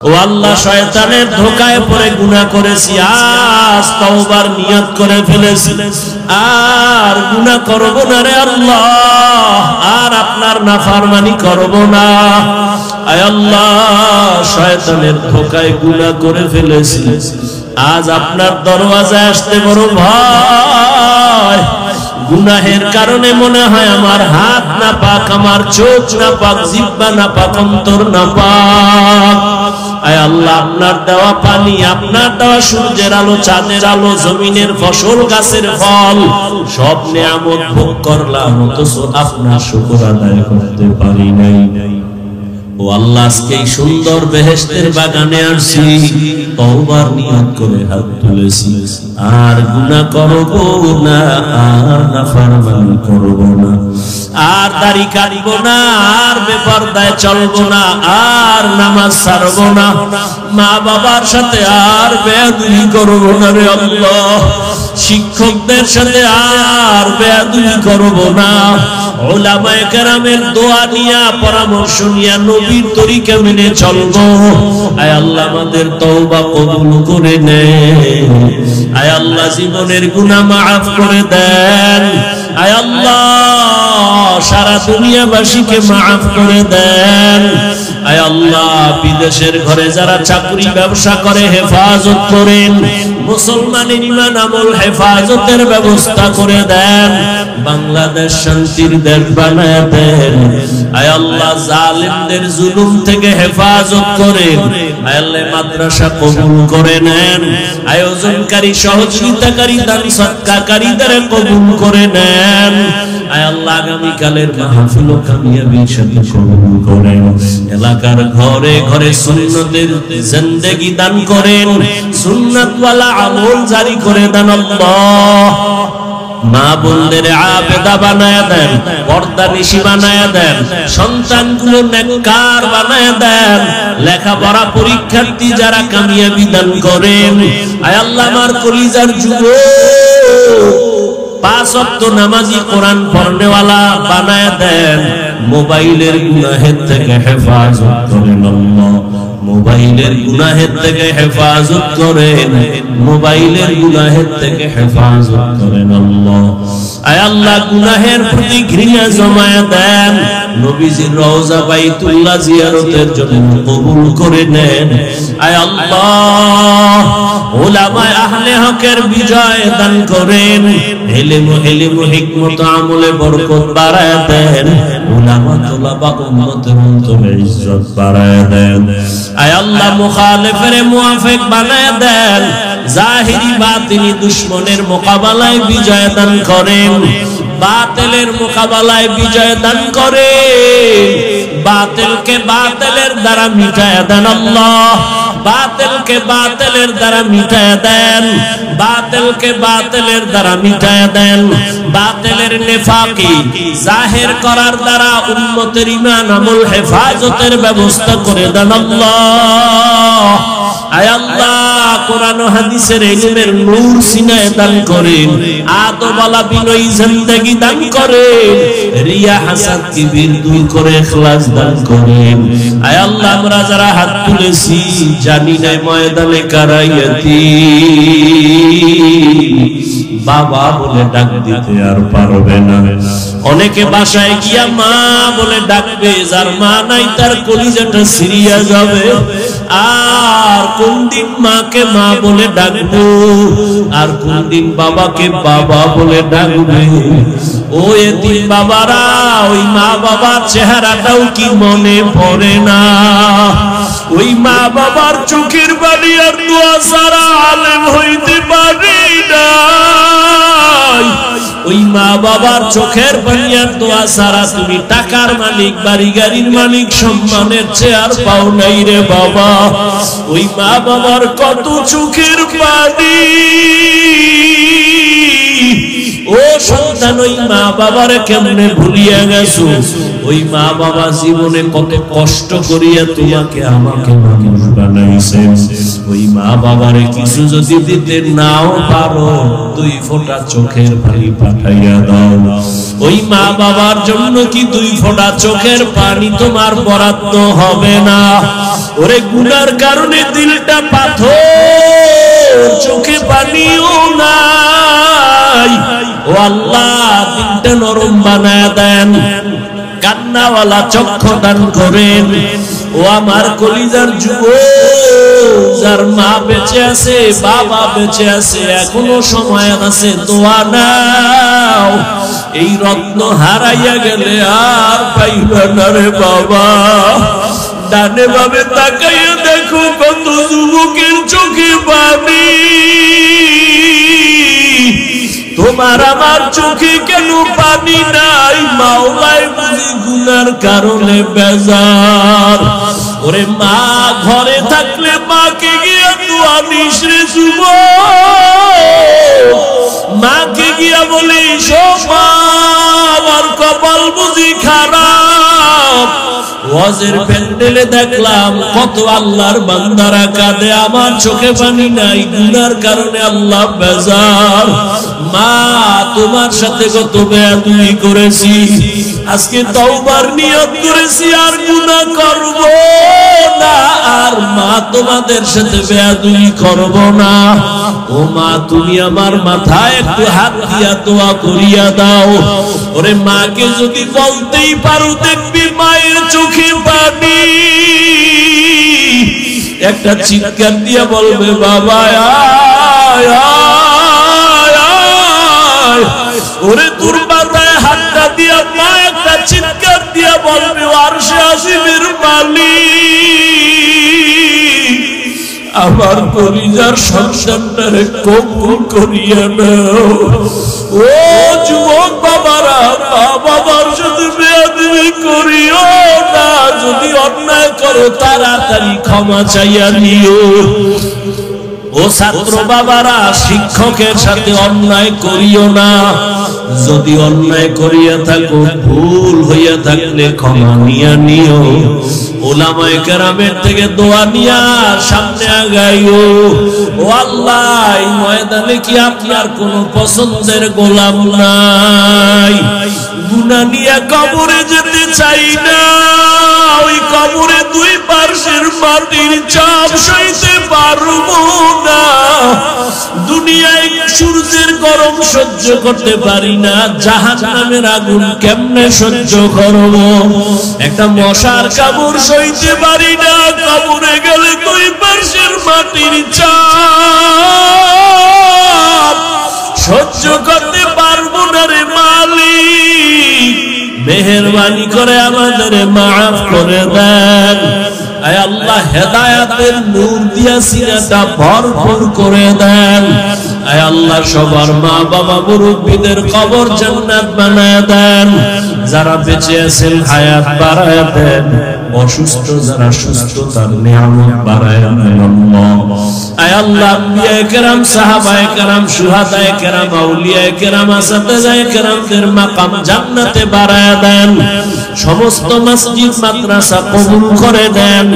ও আল্লাহ, শয়তানের ধোঁকায় পড়ে গুনাহ করেছি, আজ তওবার নিয়ত করে ফেলেছি, আর গুনাহ করব না রে আল্লাহ, আর আপনার নাফরমানি করব না। আয় আল্লাহ, শয়তানের ধোঁকায় গুনাহ করে ফেলেছি, আজ আপনার দরওয়াজায় আসতে বড় ভয়। গুনাহের কারণে মনে হয় আমার হাত না পাক, আমার চোখ না পাক, জিহ্বা না পাক, অন্তর না পাক। আয় আল্লাহ, আপনার দেওয়া পানি, আপনার দেওয়া সূর্যের আলো, চাঁদের আলো, জমিনের ফসল, গাছের ফল, সব নিয়ামত ভোগ করলাম, অথচ আপনার শুকর আদায় করতে পারি নাই। ও আল্লাহ, আজকে এই সুন্দর বেহেশতের বাগানে আসছি, তওবার নিয়ত করে হাত তুলেছি, আর গুনাহ করব না, আর নাফরমানি করব না, আর দাড়ি কাটব না, আর বেপরদায় চলব না, আর নামাজ ছাড়ব না, মা বাবার সাথে আর বেয়াদবি করব না রে আল্লাহ, শিক্ষকদের সাথে আর বেয়াদবি করব না, উলামায়ে কেরামের দোয়া নিয়া, পরামর্শ নিয়া, নবীর তরিকা মেনে চলবো। আয় আল্লাহ, আমাদের তওবা কবুল করে নেন। আয় আল্লাহ, জীবনের গুনাহ মাফ করে দেন। আয় আল্লাহ, সারা দুনিয়াবাসীকে মাফ করে দেন। আয় আল্লাহ, বিদেশের ঘরে যারা চাকরি ব্যবসা করে হেফাজত করেন, মুসলমানের ঈমান আমল হেফাজতের ব্যবস্থা করে দেন। বাংলাদেশ শান্তির দেশ বানায় দেন। আয় আল্লাহ, জালিমদের জুলুম থেকে হেফাজত করেন। আয় আল্লাহ, মাদ্রাসা কবুল করে নেন। আয়োজনকারী, সহযোগিতাকারী, দান সদকাকারীদের কবুল করে নেন। আয় আল্লাহ, আগামীকালের মাহফিল কামিয়াবির সাথে কবুল করেন। এলাকার ঘরে ঘরে সুন্নতের জিন্দেগি দান করেন, সুন্নাতওয়ালা আমল জারি করে দেন আল্লাহ। মা বোনদের আবেদা বানায়া দেন, পর্দানিশী বানায়া দেন, সন্তানগুলো নেককার বানায়া দেন, লেখাপড়া পরীক্ষার্থী যারা কামিয়াবি দান করেন। আয় আল্লাহ, আমার কলিজার যুবক, 5 ওয়াক্ত নামাজি, কোরআন পড়নেওয়ালা বানায়া দেন। মোবাইলের গুনাহের থেকে হেফাজত করেন আল্লাহ, মোবাইলের গুনাহের থেকে হেফাজত করেন, মোবাইলের গুনাহের থেকে হেফাজত করেন আল্লাহ। আয় আল্লাহ, গুনাহের প্রতি ঘৃণা জমায়া দেন। নবীজির রওজা বাইতুল্লাহ জিয়ারতের জন্য কবুল করে নেন। আয় আল্লাহ, উলামায়ে আহলে হকের বিজয় দান করেন। ইলম হিকমত আমলে বরকত বাড়ায় দেন। উলামা তোলাবা উম্মতের অন্তরে ইজ্জত বাড়ায় দেন। আয় আল্লাহ, মুখালিফের মুওয়াফিক বানায় দেন। জাহিরি বাতিনি দুশমনের মোকাবেলায় বিজয় দান করেন। বাতিলের মোকাবেলায় বিজয় দান করেন। বাতিলকে বাতিলের দ্বারা মিটায় দেন আল্লাহ, বাতিলকে বাতিলের দ্বারা মিটায় দেন, বাতিলকে বাতিলের দ্বারা মিটায় দেন। বাতিলের নেফাকি জাহির করার দ্বারা উম্মতের ঈমান আমল হেফাজতের ব্যবস্থা করে দেন আল্লাহ। আয় আল্লাহ, কোরআন ও হাদিসের ইলমের নূর সিনায় দান করেন। আদবওয়ালা বিনয়ী জিন্দেগি দান করেন। রিয়া হাসাদ কিবির দূর করে ইখলাস দান করেন। আয় আল্লাহ, আমরা যারা হাত তুলেছি, জানি না ময়দানে কারাইয়াতি বাবা বলে ডাক দিতে আর পারবে না। অনেকে বাসায় গিয়া মা বলে ডাকবে, যার মা নাই তার কলিজাটা সিরিয়া যাবে। আর কোন দিন মাকে মা বলে ডাকবো, আর কোন দিন বাবাকে বাবা বলে ডাকবে। ও এতিম বাবারা, ওই মা বাবার চেহারাটাও কি মনে পড়ে না? ওই মা বাবার চোখের বালি আর দোয়া ছাড়া আলেম হইতে পারি না। ওই মা বাবার চোখের পানি আর দোয়া ছাড়া তুমি টাকার মালিক, বাড়ি গাড়ির মালিক, সম্মানের চেয়ার পাও নাই রে বাবা। ওই মা বাবার কত চোখের পানি। ও সন্তান, ওই মা বাবার কেমনে ভুলিয়া গেছো? ওই মা বাবা জীবনে কত কষ্ট করিয়া তোমাকে আমাকে মানুষ বানাইছেন, ওই মা বাবারে কিছু যদি দিতে নাও পারো 2 ফোঁটা চোখের পানি পাঠাইয়া দাও। ওই মা বাবার জন্য কি 2 ফোঁটা চোখের পানি তোমার বরাদ্দ হবে না? ওরে গুনার কারণে দিলটা পাথর, চোখে পানিও নাই। ও আল্লাহ, দিলটা নরম বানায় দেন, কান্নাওয়ালা চক্ষু দান করেন। ও আমার কলিজার যুবক, যার মা বেঁচে আছে, বাবা বেঁচে আছে, এখনো সময় আছে, দোয়া নাও। এই রত্ন হারাইয়া গেলে আর পাইবা না রে বাবা। ডানে বামে তাকাইয়া দেখো কত যুবকের চোখে পানি। তোমার আমার চোখে কেন পানি নাই? মাওলাই বুঝি গুনার কারণে বেজার। ওরে মা ঘরে থাকলে মাকে গিয়া দোয়া দিস রে যুবক। মাকে গিয়া বলিস, ও মা, আমার কপাল বুঝি খারাপ। ওয়াজের প্যান্ডেলে দেখলাম কত আল্লাহর বান্দারা কাঁদে, আমার চোখে পানি নাই, গুনার কারণে আল্লাহ বেজার। মা, তোমার সাথে কত বেয়াদবি করেছি, আজকে তওবার নিয়ত করেছি আর গুনাহ করব না। আর মা, তোমাদের সাথে বেয়াদবি করব না। ও মা, তুমি আমার মাথায় একটু হাত দিয়া দোয়া করিয়া দাও। ওরে মাকে যদি বলতেই পারো, দেখবি মায়ের চোখে পানি। একটা চিৎকার দিয়া বলবে, বাবা আয় আয় আয়। ওরে তোর মাথায় হাতটা দিয়া মা একটা চিৎকার দিয়া বলবে, আরশে আজিমের মালিক, আমার কলিজার সন্তানটারে কবুল করিয়া নাও। ও যুবক বাবারা, মা বাবার সাথে বেয়াদবি করিও না। যদি অন্যায় করো তাড়াতাড়ি ক্ষমা চাইয়া নিও। ও ছাত্র বাবারা, শিক্ষকের সাথে অন্যায় করিও না। যদি অন্যায় করিয়া থাকো, ভুল হইয়া থাকলে ক্ষমা নিয়া নিও। ওলামায়ে কেরামের থেকে দোয়া নিয়া সামনে আগাইও। ও আল্লাহ, এই ময়দানে কি আপনার কোন পছন্দের গোলাম নাই? গুনাহ নিয়ে কবরে যেতে চাই না। ওই কবরে 2 পার্শ্বের মাটির চাপ সইতে পারবো না। দুনিয়ায় সূর্যের গরম সহ্য করতে পারি না, জাহান্নামের আগুন কেমনে সহ্য করব? একটা মশার কামড় সইতে পারি না, কবরে গেলে 2 পার্শ্বের মাটির চাপ সহ্য করতে পারবো না রে মালিক। মেহেরবানি করে আমাদের মাফ করে দেন। আয় আল্লাহ, হেদায়েতের নূর দিয়া সিনাটা ভরপুর করে দেন। আয় আল্লাহ, সবার মা বাবা মুরব্বিদের কবর জান্নাত বানায় দেন। যারা বেঁচে আছেন হায়াত বাড়ায় দেন, অসুস্থ যারা সুস্থতার নিয়ামত বাড়ায় দেন। আয় আল্লাহ, আম্বিয়ায়ে কেরাম, সাহাবায়ে কেরাম, শুহাদায়ে কেরাম, আউলিয়ায়ে কেরাম, আসাতিজায়ে কেরামদের মাকাম জান্নাতে বাড়ায় দেন। সমস্ত মসজিদ মাদ্রাসা কবুল করে দেন।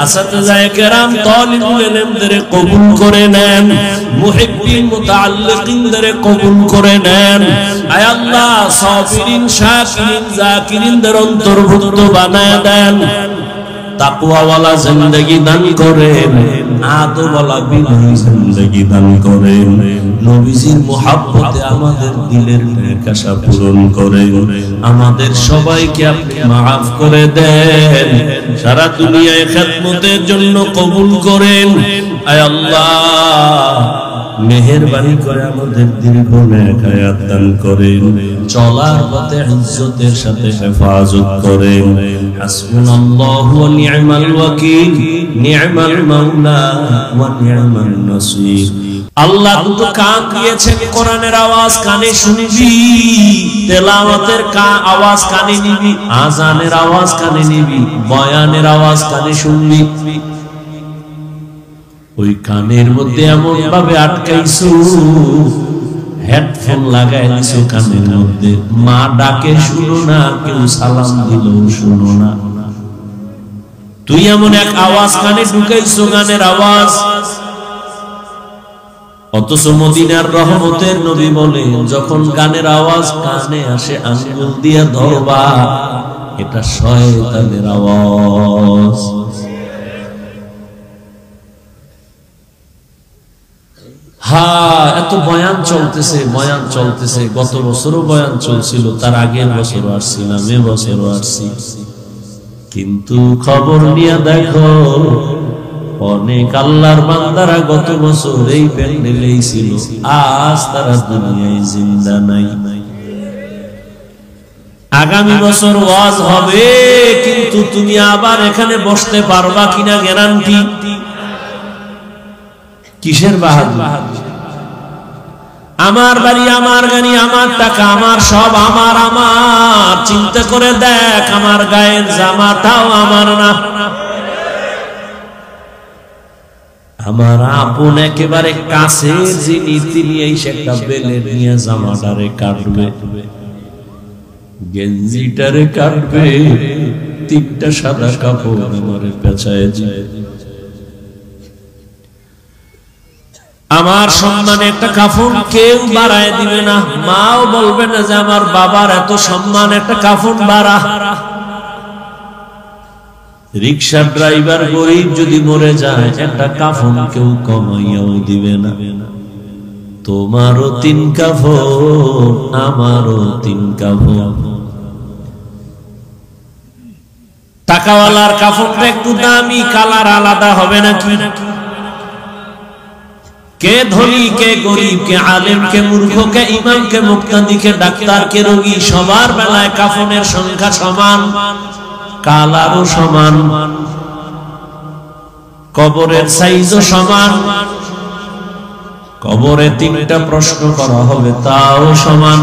আসাতিজায়ে কেরাম, তালিবুল ইলমদের কবুল করে নেন। মুহিব্বিন মুতাআল্লিকিনদের কবুল করে নেন। আয় আল্লাহ, সাবিরিন, শাকিরিন, যাকিরিনদের অন্তর্ভুক্ত বানায় দেন। তাকওয়াওয়ালা জিন্দেগি দান করেন, আদবওয়ালা বিনয়ী জিন্দেগি দান করেন। নবীজির মুহাব্বতে আমাদের দিলের নেকাশা পূরণ করেন। আমাদের সবাইকে আপনি মাফ করে দেন। সারা দুনিয়ায় খেদমতের জন্য কবুল করেন। আয় আল্লাহ, মেহেরবানি করে আমাদের দীর্ঘ নেক হায়াত দান করেন। চলার পথে ইজ্জতের সাথে হেফাজত করেন। হাসবুনাল্লাহু ওয়া নি'মাল ওয়াকিল, নি'মাল মাওলা ওয়া নি'মান নাসির। আল্লাহ দুটো কান দিয়েছেন, কোরআনের আওয়াজ কানে শুনবি, তেলাওয়াতের আওয়াজ কানে নিবি, আযানের আওয়াজ কানে নিবি, বয়ানের আওয়াজ কানে শুনবি। ওই কানের মধ্যে এমন ভাবে আটকাইছো, হেডফোন লাগাই দিছো কানের মধ্যে, মা ডাকে শুনো না, কেউ সালাম দিলেও শুনো না। তুই এমন এক আওয়াজ কানে ঢুকাইছো, গানের আওয়াজ। অথচ মদিনার রহমতের নবী বলেন, যখন গানের আওয়াজ কানে আসে আঙ্গুল দিয়ে ধরবা, এটা শয়তানের আওয়াজ। এত বয়ান চলতেছে, বয়ান চলতেছে। গত বছরও বয়ান চলছিল, তার আগের বছরও আসছিলাম, এ বছরও আসছি। কিন্তু খবর নিয়ে দেখো, অনেক আল্লাহর বান্দারা গত বছর এই প্যান্ডেলেই ছিল, আজ তারা দুনিয়ায় জিন্দা নাই। আগামী বছর ওয়াজ হবে, কিন্তু তুমি আবার এখানে বসতে পারবা কিনা গ্যারান্টি? কিসের বাহাদুর? আমার বাড়ি, আমার গাড়ি, আমার টাকা, আমার সব আমার আমার। চিন্তা করে দেখ, আমার গায়ের জামাটাও আমার না। আমার আপন একেবারে কাছের যিনি, তিনি এই একটা বেলের নিয়ে জামাটারে কাটবে, গেঞ্জিটারে কাটবে, তিনটা সাদা কাপড় আমার পেঁচায় যায়। আমার সম্মানে একটা কাফন কেউ বাড়ায় দিবে না, মাও বলবে না যে আমার বাবার এত সম্মান, একটা কাফন বাড়া। রিকশার ড্রাইভার গরিব যদি মরে যায়, একটা কাফন কেউ কমাইয়াও দিবে না। তোমারও 3 কাফন, আমারও 3 কাফন। টাকাওয়ালার কাফনটা একটু দামি, কালার আলাদা হবে নাকি? কে ধনী, কে গরিব, কে আলেম, কে মূর্খ, কে ইমাম, কে মুক্তাদি, কে ডাক্তার, কে রোগী, সবার বেলায় কাফনের সংখ্যা সমান, কালারও সমান, কবরের সাইজও সমান। কবরে 3টা প্রশ্ন করা হবে, তাও সমান।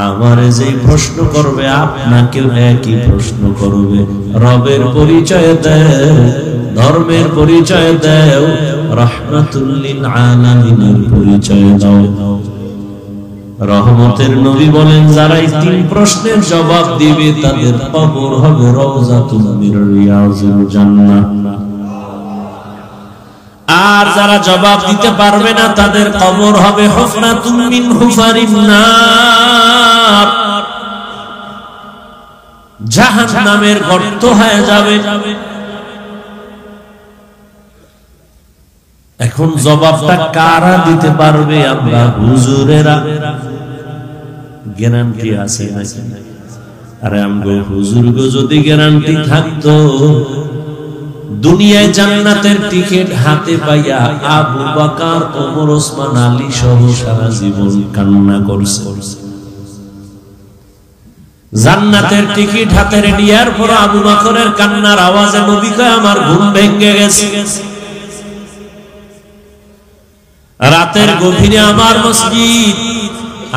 আমারে যে প্রশ্ন করবে, আপনাকেও একই প্রশ্ন করবে। রবের পরিচয় দেও, ধর্মের পরিচয় দেও, রাহমাতুল লিল আলামিনের পরিচয় দাও। রহমতের নবী বলেন, যারা এই 3 প্রশ্নের জবাব দিবে, তাদের কবর হবে রওজাতুম মির রিয়াজিল জান্নাহ। আর যারা জবাব দিতে পারবে না, তাদের কবর হবে হুফরাতুম মিন হুফারিন নার, জাহান্নামের গর্ত হয়ে যাবে। এখন জবাবটা কারা দিতে পারবে? আমরা হুজুরেরা। গ্যারান্টি আছে নাকি? আরে আমগো হুজুরগো যদি গ্যারান্টি থাকতো, দুনিয়ায় জান্নাতের টিকিট হাতে পাইয়া আবু বকর, ওমর, ওসমান, আলী সহ সারা জীবন কান্না করছে। জান্নাতের টিকিট হাতে রেডিয়ার পর আবু বকরের কান্নার আওয়াজে নবী কয়, আমার ঘুম ভেঙে গেছে। রাতের গভীরে আমার মসজিদ,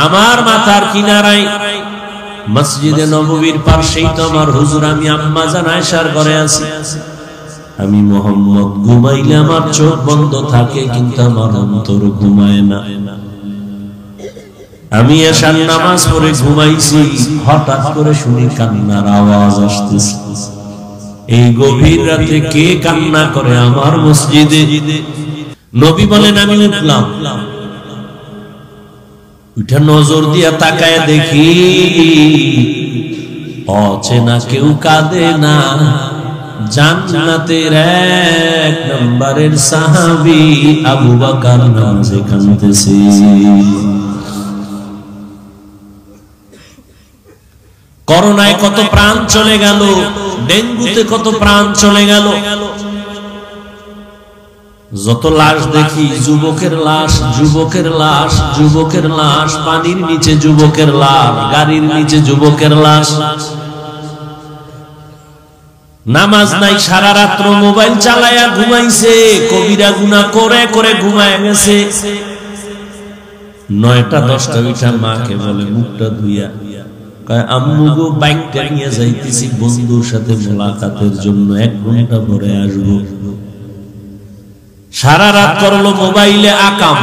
আমার মাথার কিনারায় মসজিদে নববীর পাশেই তো আমার হুজুর, আমি আম্মা জান আয়েশার ঘরে আছি। আমি মুহাম্মদ ঘুমাইলে আমার চোখ বন্ধ থাকে, কিন্তু আমার অন্তর ঘুমায় না। আমি এশার নামাজ পড়ে ঘুমাইছি, হঠাৎ করে শুনি কান্নার আওয়াজ আসতেছে। এই গভীর রাতে কে কান্না করে আমার মসজিদে? নবী বলেন, আমি উঠলাম, উঠে নজর দিয়া তাকায় দেখি অচেনা কেউ কাঁদে না, জান্নাতের 1 নম্বরের সাহাবী আবু বকর নামাজে কাঁদতেছে। করোনায় কত প্রাণ চলে গেল, ডেঙ্গুতে কত প্রাণ চলে গেল। যত লাশ দেখি, যুবকের লাশ, যুবকের লাশ, যুবকের লাশ, পানির নিচে যুবকের লাশ, গাড়ির নিচে যুবকের লাশ। নামাজ নাই, সারা রাত্র মোবাইল চালায়া ঘুমাইছে, কবিরা গুনাহ করে করে ঘুমায় গেছে। 9টা 10টা উঠা মাকে বলে, মুখটা ধুইয়া, কয় আম্মু গো, বাইকটা নিয়ে যাইতেছি বন্ধুর সাথে মোলাকাতের জন্য, 1 ঘন্টা পরে আসবো। সারা রাত করলো মোবাইলে আকাম,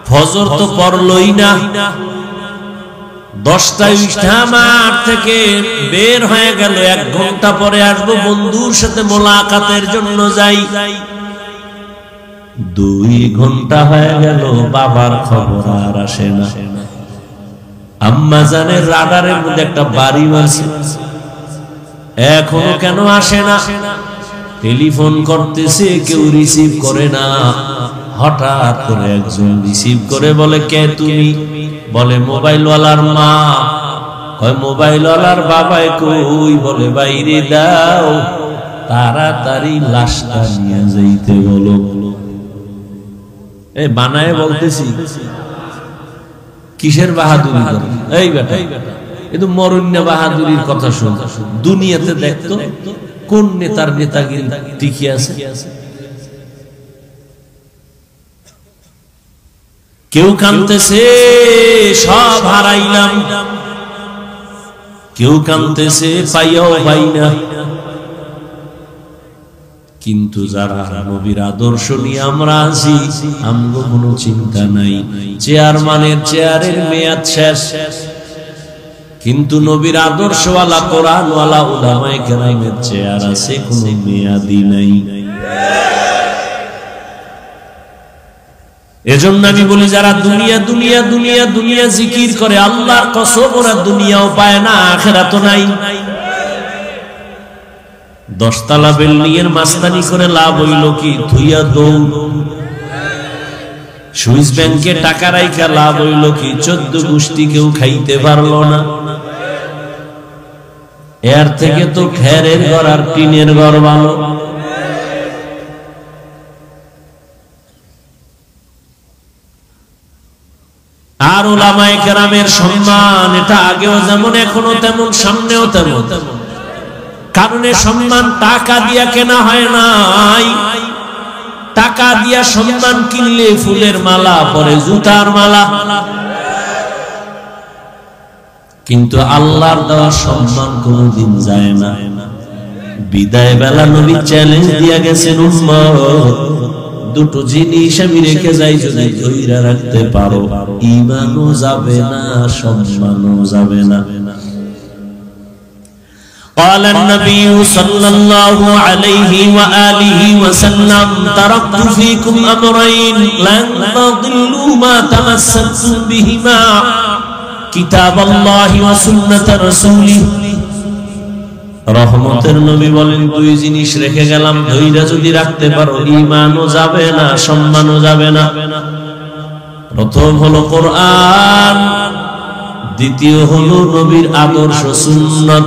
ফজর তো পড়লই না, 10টায় উঠা মাঠ থেকে বের হয়ে গেল, 1 ঘন্টা পরে আসবো, বন্ধুর সাথে মোলাকাতের জন্য যাই। 2 ঘন্টা হয়ে গেল, বাবার খবর আর আসে না। আম্মা জানের রাডারের মধ্যে একটা বাড়ি মারছে, এখনো কেন আসে না? টেলিফোন করতেছে, কেউ রিসিভ করে না। হঠাৎ করে একজন রিসিভ করে বলে, কে তুমি? বলে মোবাইলওয়ালার মা। কয় মোবাইলওয়ালার বাবাই কই? বলে বাইরে দাও, তাড়াতাড়ি লাশটা নিয়ে যাইতে বলো। এই বানায় বলতেছি, কিসের বাহাদুরি করে? এই বেটা, কিন্তু মরণ্য বাহাদুরির কথা শুন। দুনিয়াতে দেখতো কোন নেতার নেতাগিরি টিকে আছে? কেউ কাঁদতেছে সব হারাইলাম, কেউ কাঁদতেছে পাইয়াও পাই না। কিন্তু যারা নবীর আদর্শ নিয়ে আমরা আছি, আমগো কোনো চিন্তা নাই। চেয়ারম্যানের চেয়ারের মেয়াদ শেষ, কিন্তু নবীর আদর্শওয়ালা কোরআনওয়ালা উলামায়ে কেরামের চেয়ার আছে, কোনো মেয়াদি নাই। এজন্য আমি বলি, যারা দুনিয়া দুনিয়া দুনিয়া দুনিয়া জিকির করে, আল্লাহর কসম ওরা দুনিয়াও পায় না, আখিরাতও নাই। 10 তলা বিল্ডিং এর মাস্তানি করে লাভ হইল কি? ধুইয়া দৌড়। সুইস ব্যাংকে টাকা রাইখা লাভ হইল কি? 14 গোষ্ঠী কেউ খাইতে পারলো না। এর থেকে তো খেরের ঘর আর টিনের ঘর ভালো। আর উলামায়ে কেরামের সম্মান, এটা আগেও যেমন এখনো তেমন, সামনেও তেমন। কারণ এই সম্মান টাকা দিয়া কেনা হয় নাই। টাকা দিয়া সম্মান কিনলে ফুলের মালা পরে, জুতার মালা। কিন্তু আল্লাহর দেওয়া সম্মান কোনদিন যায় না। বিদায় বেলা নবী চ্যালেঞ্জ দিয়া গেছেন, উম্মত দুটো জিনিস আমি রেখে যাই, যদি ধইরা রাখতে পারো, ঈমানও যাবে না, সম্মানও যাবে না। قال النبي صلى الله عليه وآله وسلم تركت فيكم أمرين لن تضلوا ما تمسكتم بهما كتاب الله وسنة رسوله। রহমতের নবী বলেন, 2 জিনিস রেখে গেলাম, ধৈর্য যদি রাখতে পারো, ঈমানও যাবে না, সম্মানও যাবে না। প্রথম হলো কোরআন, দ্বিতীয় হলো নবীর আদর্শ সুন্নাত।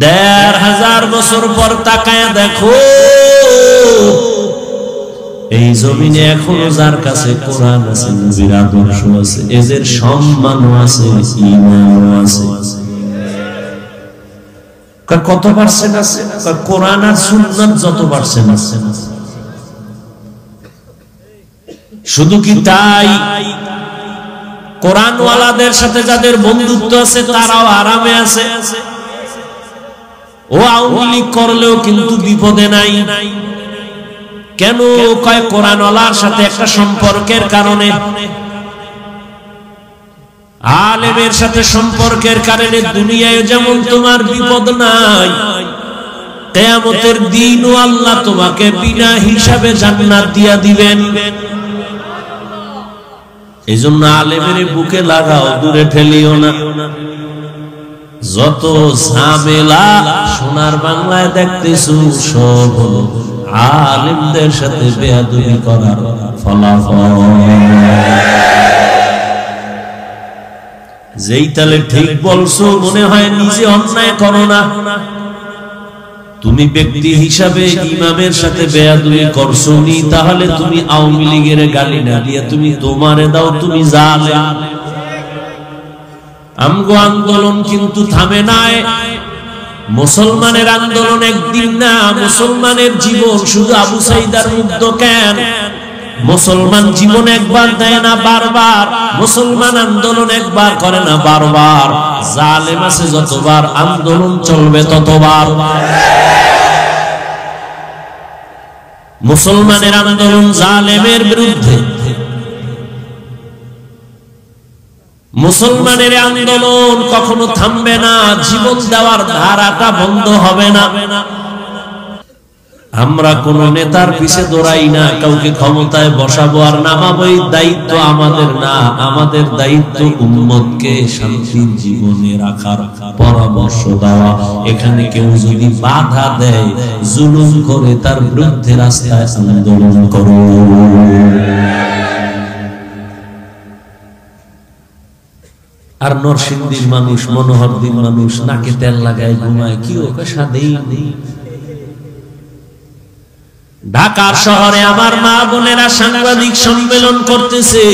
1500 বছর পর তাকায়া দেখো, এই জমিনে এখনো যার কাছে কোরআন আছে, নবীর আদর্শ আছে, এদের সম্মানও আছে, ঈমানও আছে। কত পার্সেন্ট আছে? কোরআন আর সুন্নাত যত পার্সেন্ট আছে। শুধু কি তাই? কোরআনওয়ালাদের সাথে যাদের বন্ধুত্ব আছে, তারাও আরামে আছে। ও আওয়ামী লীগ করলেও কিন্তু বিপদে নাই। কেন? কয় কোরআনওয়ালার সাথে একটা সম্পর্কের কারণে, আলেমের সাথে সম্পর্কের কারণে দুনিয়ায় যেমন তোমার বিপদ নাই, কিয়ামতের দিনও আল্লাহ তোমাকে বিনা হিসাবে জান্নাত দিয়া দিবেন। এইজন্য আলেমের বুকে লাগাও, দূরে ঠেলিও না। যত ঝামেলা সোনার বাংলায় দেখতেছো, সব হলো আলেমদের সাথে বেয়াদবি করার ফলাফল। যেই তালে ঠিক বলছো, মনে হয় নিজে অন্যায় করো না। তুমি ব্যক্তি হিসাবে ইমামের সাথে বেয়াদবি করছো নি, তাহলে তুমি আওয়ামী লীগের গালি না দিয়ে তুমি তোমারে দাও, তুমি জালেম। আমগো আন্দোলন কিন্তু থামে নাই। মুসলমানের আন্দোলন একদিন না, মুসলমানের জীবন শুধু আবু সাইদার মুগ্ধ কেন? মুসলমান জীবন একবার দেয় না, বারবার। মুসলমান আন্দোলন একবার করে না, বারবার। জালেম আছে যতবার, আন্দোলন চলবে ততবার। মুসলমানের আন্দোলন জালেমের বিরুদ্ধে, মুসলমানের আন্দোলন কখনো থামবে না, জীবন দেওয়ার ধারাটা বন্ধ হবে না। আমরা কোন নেতার পিছে দৌড়াই না, কাউকে ক্ষমতায় বসাবো আর নামাবো, এই দায়িত্ব আমাদের না। আমাদের দায়িত্ব উম্মতকে শান্তির জীবনে রাখার পরামর্শ দেওয়া। এখানে কেউ যদি বাধা দেয়, জুলুম করে, তার বিরুদ্ধে রাস্তায় আন্দোলন করো। আর নরসিংদীর মানুষ, মনোহরদীর মানুষ নাকে তেল লাগায় ঘুমায়, কি ওকে সাদেই নেই। ঢাকার শহরে আমার মা বোনেরা সাংবাদিক সম্মেলন করতেছে,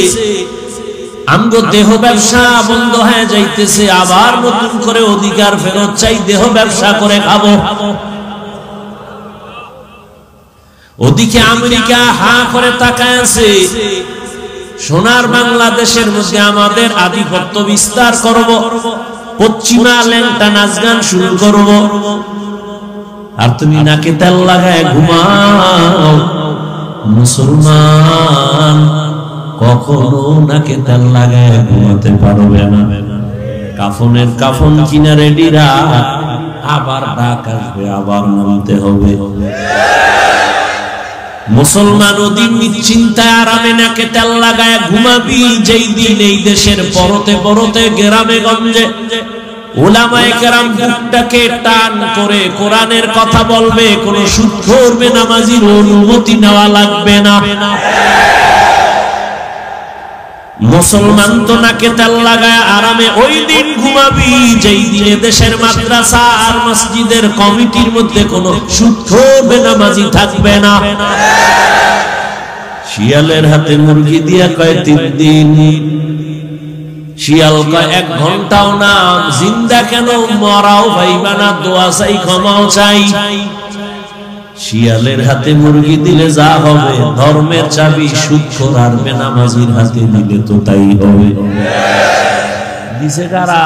আমগো দেহ ব্যবসা বন্ধ হয়ে যাইতেছে, আবার নতুন করে অধিকার ফেরত চাই, দেহ ব্যবসা করে খাবো। ওদিকে আমেরিকা হা করে তাকায় আছে, সোনার বাংলাদেশের মধ্যে আমাদের আধিপত্য বিস্তার করব, পশ্চিমা ল্যাংটা নাচ গান শুরু করব, আর তুমি নাকে তেল লাগায় ঘুমাও। মুসলমান কখনো নাকে তেল লাগায় ঘুমাতে পারবে না। কাফনের কাফন কিনা রেডিরা, আবার ডাক আসবে, আবার নামতে হবে। মুসলমান ওদিন নিশ্চিন্তায় আরামে নাকে তেল লাগায় ঘুমাবি, যেই দিন এই দেশের পরতে পরতে গ্রামে গঞ্জে উলামায়ে কেরাম বুকটাকে টান করে কোরআনের কথা বলবে, কোন সুদখোর বেনামাজির অনুমতি নেওয়া লাগবে না। মুসলমান তো নাকে তেল লাগায় আরামে ওই দিন ঘুমাবি, যেই দিনে দেশের মাদ্রাসা আর মসজিদের কমিটির মধ্যে কোন সুদখোর বেনামাজি থাকবে না। শিয়ালের হাতে মুরগি দিয়া কয় 3 দিন, শিয়াল কয় 1 ঘন্টাও না। জিন্দা কেন, মরাও ভাইবা না, দোয়া চাই, ক্ষমাও চাই। শিয়ালের হাতে মুরগি দিলে যা হবে, ধর্মের চাবি সুদখোর আর বেনামাজির হাতে দিলে তো তাই হবে। দিছে কারা?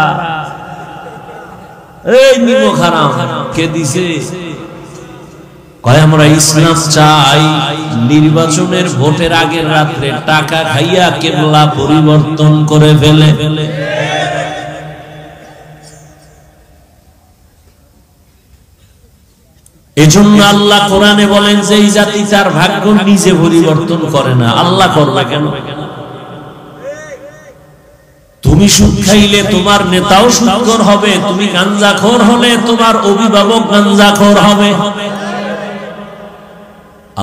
এই নিমো খারাপ কে দিছে? কয় আমরা ইসলাম চাই। নির্বাচনের ভোটের আগের রাত্রে টাকা খাইয়া কিবলা পরিবর্তন করে ফেলে। এজন্য আল্লাহ কোরআনে বলেন যে এই জাতি তার ভাগ্য নিজে পরিবর্তন করে না, আল্লাহ করবে কেন? তুমি সুদ খাইলে তোমার নেতাও সুদখোর হবে, তুমি গাঞ্জাখোর হলে তোমার অভিভাবক গাঞ্জাখোর হবে।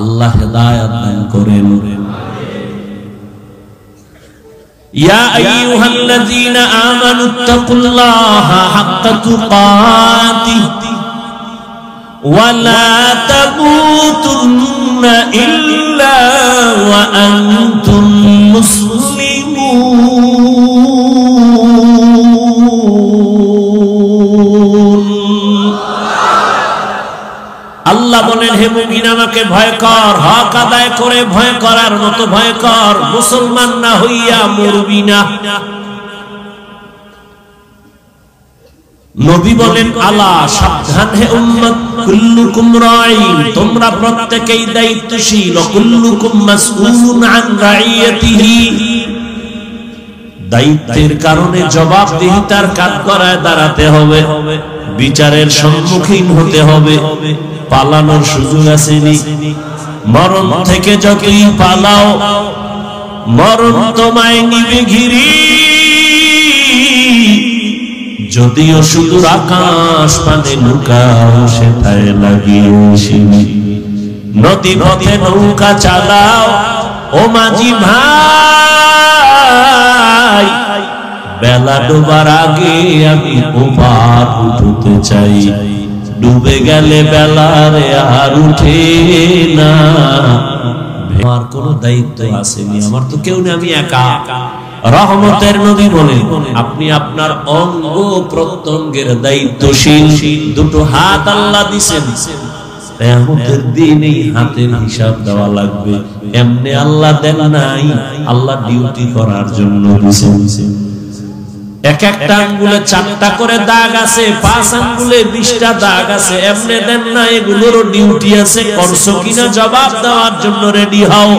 আল্লাহ হেদায়েত দান করেন। ইয়া আইয়ুহাল্লাযীনা আমানুত্তাকুল্লাহা হাক্কা তুকাতিহি ওয়া লা তামুতুন্না ইল্লা ওয়া আনতুম মুসলিমুন। আল্লাহ বলেন, হে মুমিন আমাকে ভয় কর, হক আদায় করে ভয় করার মতো ভয় কর, মুসলমান না হইয়া মরবি না। নবী বলেন, আলা সাবধান হে উম্মত, কুল্লুকুম রাঈন, তোমরা প্রত্যেকেই দায়িত্বশীল, কুল্লুকুম মাসউলুন আন রাইয়াতিহি, দায়িত্বের কারণে জবাবদিহিতার কাঠগড়ায় দাঁড়াতে হবে, বিচারের সম্মুখীন হতে হবে। পালানোর সুযোগ আসেনি। মরণ থেকে যতই পালাও, মরণ তোমায় নিবে ঘিরি। যদিও সুদূর আকাশ পানে লুকাও, সেটায় লাগিয়ে শিনি। নদী পথে নৌকা চালাও, ও মাঝি ভাই, বেলা ডোবার আগে আমি ওপার উঠতে চাই। ডুবে গেলে বেলারে আর উঠে না। আমার কোন দায়িত্ব আসেনি, আমার তো কেউ নেই, আমি একা। রহমতের নবী বলেন, আপনি আপনার অঙ্গ প্রত্যঙ্গের দায়িত্বশীল। দুটো হাত আল্লাহ দিয়েছেন, কিয়ামতের দিন এই হাতের হিসাব দেওয়া লাগবে। এমনি আল্লাহ দেন নাই, আল্লাহ ডিউটি করার জন্য দিয়েছেন। এক একটা আঙ্গুলে 4টা করে দাগ আছে, 5 আঙ্গুলে 20টা দাগ আছে। এমনি দেন না, এগুলোরও ডিউটি আছে। করছো কিনা জবাব দেওয়ার জন্য রেডি হও।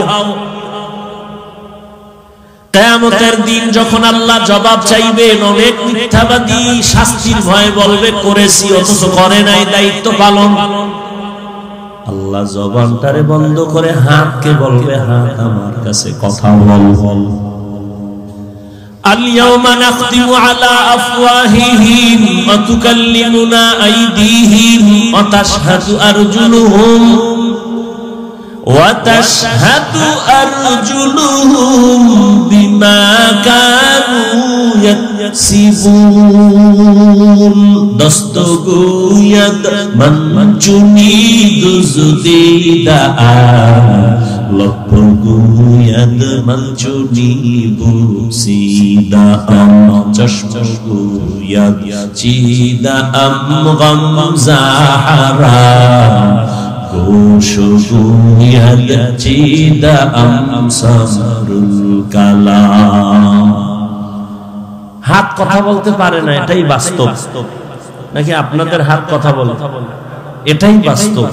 কিয়ামতের দিন যখন আল্লাহ জবাব চাইবেন, অনেক মিথ্যাবাদী শাস্তির ভয়ে বলবে করেছি, অথচ করে নাই দায়িত্ব পালন। আল্লাহ জবানটারে বন্ধ করে হাতকে বলবে, হাত আমার কাছে কথা বল। আল-ইয়াওমা নাখতিমু আলা আফওয়াহিহিম ওয়া তুকাল্লিমুনা আইদিহিম ওয়া তাশহাদু আরজুলুহুম وتشهد أرجلهم بما كانوا يكسبون دستگوید من چنید زدیده لپگوید من چنی بوسیده چشمگوید چیده غم زهرا হাত কথা বলতে পারে না, এটাই বাস্তব নাকি আপনাদের হাত কথা বলে? এটাই বাস্তব।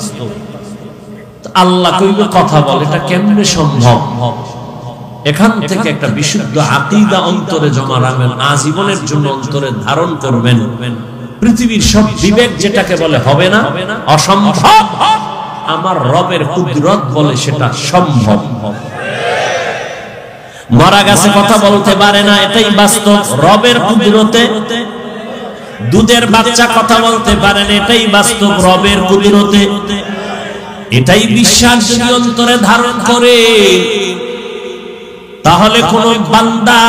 আল্লাহ কইবে কথা বলে, এটা কেমনে সম্ভব? এখান থেকে একটা বিশুদ্ধ আকীদা অন্তরে জমা রাখবেন, আজীবনের জন্য অন্তরে ধারণ করবেন। পৃথিবীর সব বিবেক যেটাকে বলে হবে না, অসম্ভব, আমার রবের কুদরত বলে সেটা সম্ভব। মরা গাছে কথা বলতে পারে না, এটাই বাস্তব, রবের কুদরতে। দুধের বাচ্চা কথা বলতে পারে না, এটাই বাস্তব, রবের কুদরতে। এটাই বিশ্বাস যদি অন্তরে ধারণ করে, তাহলে কোন বান্দা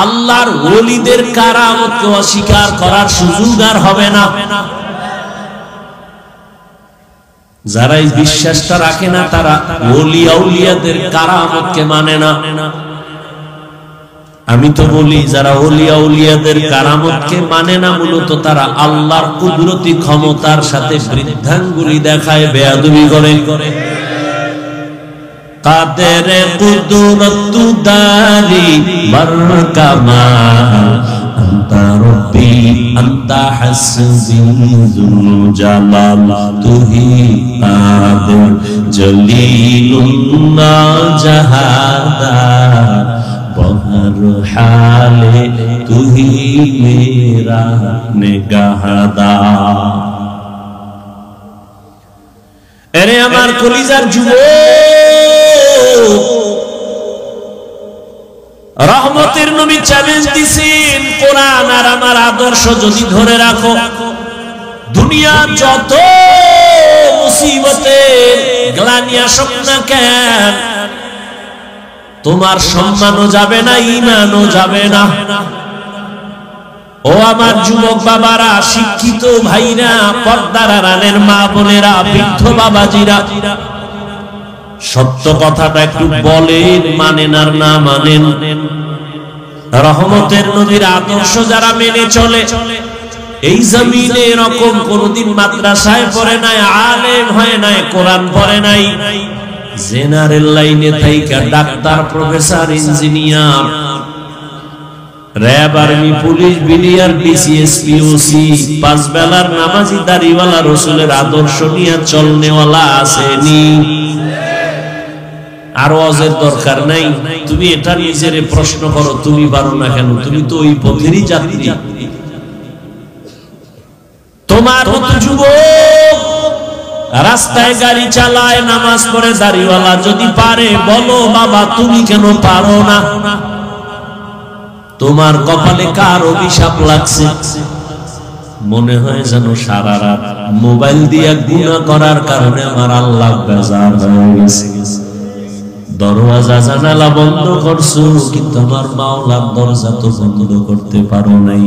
আল্লাহর ওলিদের কারামতকে অস্বীকার করার সুযোগ আর হবে না। যারা এই বিশ্বাসটা রাখে না, তারা ওলি আউলিয়াদের কারামতকে মানে না। আমি তো বলি, যারা ওলি আউলিয়াদের কারামতকে মানে না, মূলত তারা আল্লাহর কুদরতি ক্ষমতার সাথে বৃদ্ধাঙ্গুলি দেখায়, বেয়াদবি করে। কাদের কুদরত দারি বরকামাল আনতা রব্বি আনতা হাসবি যুল জালাল তুহি কাদের জলিলুল্লা জাহাদার বহর হালে তুহি মেরা নিগাহদার। আরে আমার কলিজার যুবক, রহমতের নবী চ্যালেঞ্জ দিছেন, কোরআন আর আমার আদর্শ যদি ধরে রাখো, দুনিয়া যত মুসিবতে গ্লানি আসুক না কেন, তোমার সম্মানও যাবে না, ঈমানও যাবে না। ও আমার যুবক বাবারা, শিক্ষিত ভাইরা, পর্দার আড়ালের মা বোনেরা, বৃদ্ধ বাবাজিরা, সত্য কথাটা একটু বলেন, মানেন আর না মানেন। রহমতের নবীর আদর্শ যারা মেনে চলে, এই জমিনে এরকম কোনদিন মাদ্রাসায় পড়ে নাই, আলেম হয় নাই, কোরআন পড়ে নাই, জেনারেল লাইনে থাইকা doctor, professor, engineer, RAB, army, police, BDR, DC SP, OC, পাঁচ বেলার নামাজি, দাড়িওয়ালা, রসুলের আদর্শ নিয়ে চলনেওয়ালা আসেনি। আর ওয়াজের দরকার নাই। তুমি এটা নিজের প্রশ্ন করো, তুমি পারো না কেন? তুমি তো ওই পথেরই যাত্রী। তোমার মতো যুবক রাস্তায় গাড়ি চালায়, নামাজ পড়ে, দাড়িওয়ালা যদি পারে, বলো বাবা তুমি কেন পারো না? তোমার কপালে কার অভিশাপ লাগছে? মনে হয় যেন সারা রাত মোবাইল দিয়ে গুনাহ করার কারণে আমার আল্লাহ বেজার হয়ে গেছে। দরওয়াজা জানালা বন্ধ করছো, কিন্তু আমার মাওলার দরজা তো বন্ধ করতে পারো নাই।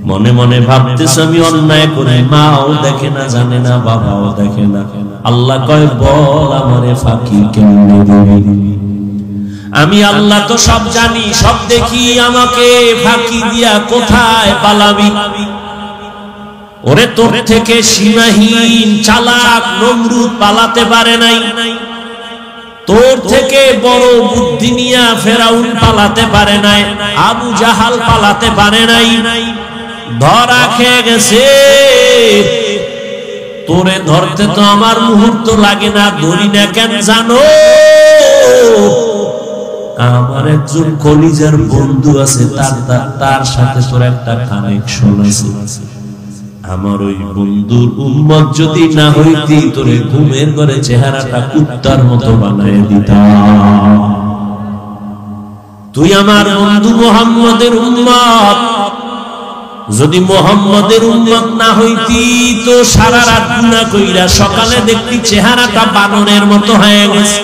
মনে মনে ভাবতেছ আমি অন্যায় করে, মাও দেখে না, জানে না, বাবাও দেখে না। আল্লাহ কয়, বল আমারে ফাঁকি কেমনে দিবি? আমি আল্লাহ তো সব জানি, সব দেখি, আমাকে ফাঁকি দিয়া কোথায় পালাবি? ওরে তোর থেকে সীমাহীন চালাক নমরুদ পালাতে পারে নাই, তোর থেকে বড় বুদ্ধি নিয়া ফেরাউন পালাতে পারে নাই, আবু জাহাল পালাতে পারে নাই। ধরা খেয়ে গেছে, তোরে ধরতে তো আমার মুহূর্ত লাগে না। ধরি না কেন জানো? আমার একজন কলিজার বন্ধু আছে, তার সাথে তোর একটা কানেকশন আছে। আমার ওই বন্ধুর উম্মত যদি না হইতি, তোরে ঘুমের ঘরে চেহারাটা কুত্তার মতো বানায় দিতাম। তুই আমার বন্ধু মুহাম্মদের উম্মত, যদি মুহাম্মদের উম্মত না হইতি তো সারা রাত গুনাহ কইরা সকালে দেখতি চেহারাটা বানরের মতো হয়ে গেছে।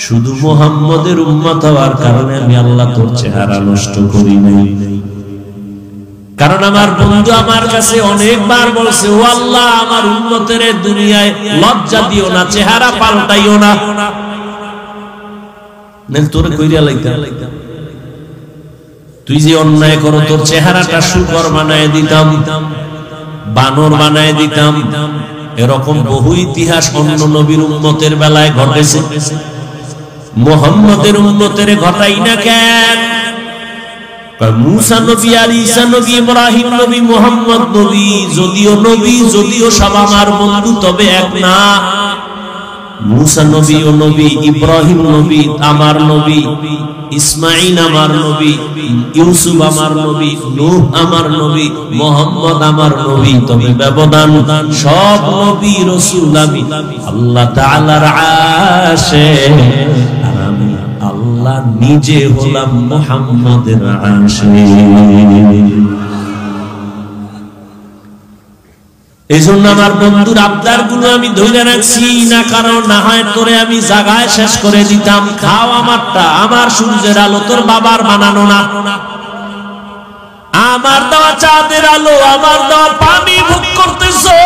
শুধু মুহাম্মদের উম্মত হওয়ার কারণে আমি আল্লাহ তোর চেহারা নষ্ট করি নাই। কারণ আমার বন্ধু আমার কাছে অনেকবার বলছে, ও আল্লাহ আমার উম্মতের দুনিয়ায় লজ্জা দিও না, চেহারা পাল্টাইও না। তোরে কইরা লাইতাম, তুই যে অন্যায় করো তোর চেহারাটা শুকর বানায় দিতাম, বানর বানায় দিতাম। এরকম বহু ইতিহাস অন্য নবীর উম্মতের বেলায় ঘটেছে, মুহাম্মদের উম্মতের ঘটাই না কেন? মুসা নবী আর ঈসা নবী, ইব্রাহিম নবী, মুহাম্মদ নবী, যদিও সব আমার বন্ধু, তবে এক না। মুসা নবী ও নবী, ইব্রাহিম নবী আমার নবী, ইসমাঈল আমার নবী, ইউসুফ আমার নবী, নূহ আমার নবী, মুহাম্মদ আমার নবী। তবে ব্যবধান, সব নবী রাসূল আমি আল্লাহ তাআলার আশিক, আর আমি আল্লাহ নিজে হলাম মুহাম্মদের আশিক। এই জন্য আমার বন্ধুর আবদার গুলো আমি ধরে রাখছি না, কারণ না হয় তোরে আমি জায়গায় শেষ করে দিতাম। খাও আমারটা, আমার সূর্যের আলো, তোর বাবার বানানো না। আমার দেওয়া চাঁদের আলো, আমার দেওয়া পানি ভোগ করতেছো,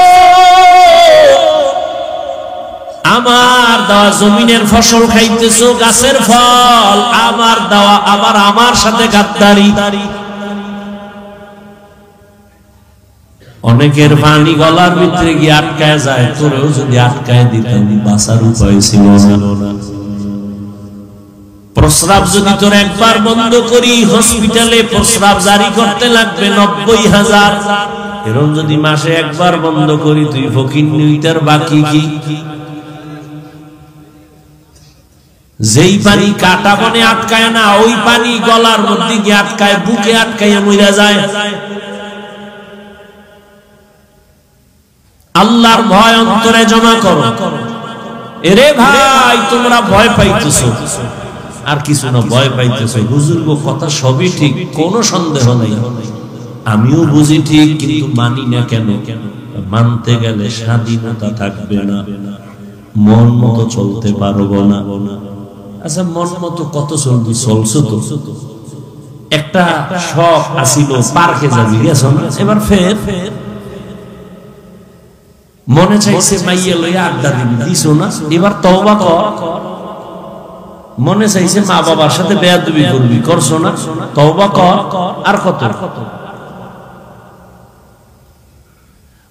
আমার দেওয়া জমিনের ফসল খাইতেছো, গাছের ফল আমার দেওয়া, আবার আমার সাথে গাদ্দারি। অনেকের পানি গলার ভিতরে গিয়ে আটকায় যায়, তোরেও যদি আটকায় দিতাম বাঁচার উপায় ছিল না। প্রস্রাব যদি তোর একবার বন্ধ করি, হসপিটালে প্রস্রাব জারি করতে লাগবে 90,000। এরকম যদি মাসে একবার বন্ধ করি, তুই ফকিন্নি, ওইটার বাকি কি? যেই পানি কাটা বনে আটকায় না, ওই পানি গলার মধ্যে গিয়ে আটকায়, বুকে আটকাইয়া মইরা যায়। আল্লাহর ভয় অন্তরে জমা করো। এরে ভাই, তোমরা ভয় পাইতেছো, আর কিছু না, ভয় পাইতেছো। হুজুর গো, কথা সবই ঠিক, কোনো সন্দেহ নাই, আমিও বুঝি ঠিক, কিন্তু মানি না কেন? মানতে গেলে স্বাধীনতা থাকবে না, মন মতো চলতে পারবো না। আচ্ছা, মন মতো কত চলবি? চলছো তো। একটা শখ আসিল, পার্কে যাবি, গেছো না? এবার ফের মনে চাইছে মাইয়া লইয়া আড্ডা দিবি, দিছো না? এবার তওবা কর। মনে চাইছে মা বাবার সাথে বেয়াদবি করবি, করছো না? তওবা কর। আর কত?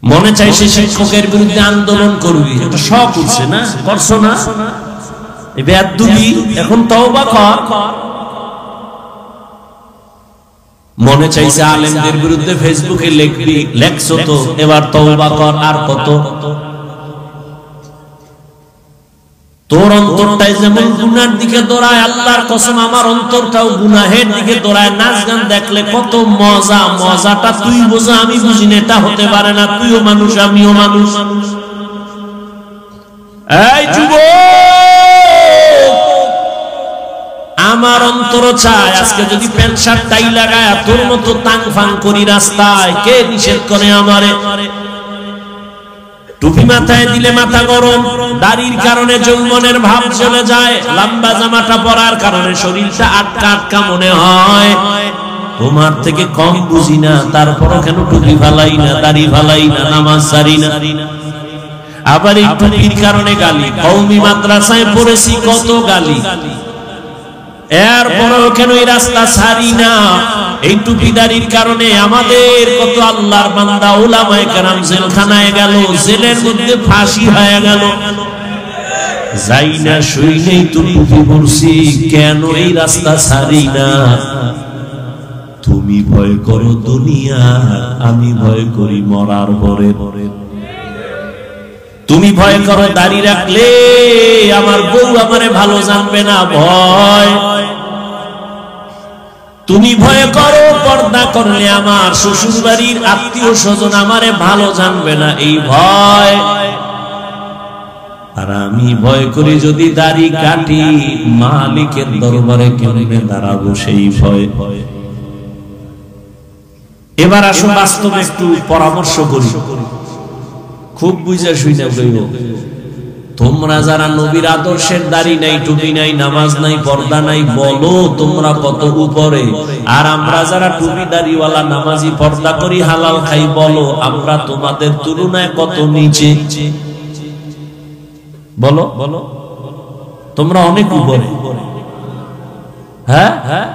মনে চাইছে শিক্ষকের বিরুদ্ধে আন্দোলন করবি, এটা শখ উঠছে না? করছো না? এই বেয়াদবি, এখন তওবা কর। মনে চাইছে আলেমদের বিরুদ্ধে ফেসবুকে লিখবি, লেখছো তো, এবার তওবা কর। আর কত? তোর অন্তরটাই যেমন গুনার দিকে দৌড়ায়, আল্লাহর কসম আমার অন্তরটাও গুনাহের দিকে দৌড়ায়। নাচ গান দেখলে কত মজা, মজাটা তুই বোঝা, আমি বুঝি না। এটা হতে পারে না, তুইও মানুষ আমিও মানুষ। এই যুবক, আমার অন্তর চায় আজকে যদি প্যান্ট শার্ট টাই লাগায় তোর মতো তাং ফাং করি রাস্তায়, কে নিষেধ করে আমারে? টুপি মাথায় দিলে মাথা গরম, দাড়ির কারণে যৌবনের ভাব চলে যায়, লম্বা জামাটা পরার কারণে শরীরটা আটকা আটকা মনে হয়। তোমার থেকে কম বুঝি না, তারপরও কেন টুপি ফালাই না, দাড়ি ফালাই না, নামাজ সারি না। আবার এই টুপির কারণে গালি, কওমি মাদ্রাসায় পড়েছি কত গালি, এরপরও কেন এই রাস্তা ছাড়ি না? এই টুপিদারির কারণে আমাদের কত আল্লাহর বান্দা উলামায়ে কেরাম জেলখানায় গেল, জেলের মধ্যে ফাঁসি হয়ে গেল। যাই না শুই নেই তো টুপি পরছি, কেন এই রাস্তা ছাড়ি না? তুমি ভয় করো দুনিয়া, আমি ভয় করি মরার পরে। তুমি ভয় করো দাড়ি রাখলে আমার বউ আমারে ভালো জানবে না, ভয়। তুমি ভয় করো পর্দা করলে আমার শ্বশুর বাড়ির আত্মীয় স্বজন আমারে ভালো জানবে না, এই ভয়। আর আমি ভয় করি যদি দাড়ি কাটি মালিকের দরবারে কেমনে দাঁড়াবো, সেই ভয়। এবার আসো বাস্তবে একটু পরামর্শ করি, খুব বুঝা শুইনা বলব। তোমরা যারা নবীর আদর্শের দাড়ি নাই, টুপি নাই, নামাজ নাই, পর্দা নাই, বলো তোমরা কত উপরে। আর আমরা যারা টুপি দাড়িওয়ালা, নামাজি, পর্দা করি, হালাল খাই, বলো আমরা তোমাদের তুলনায় কত নিচে। বলো বলো, তোমরা অনেক উপরে। হ্যাঁ হ্যাঁ,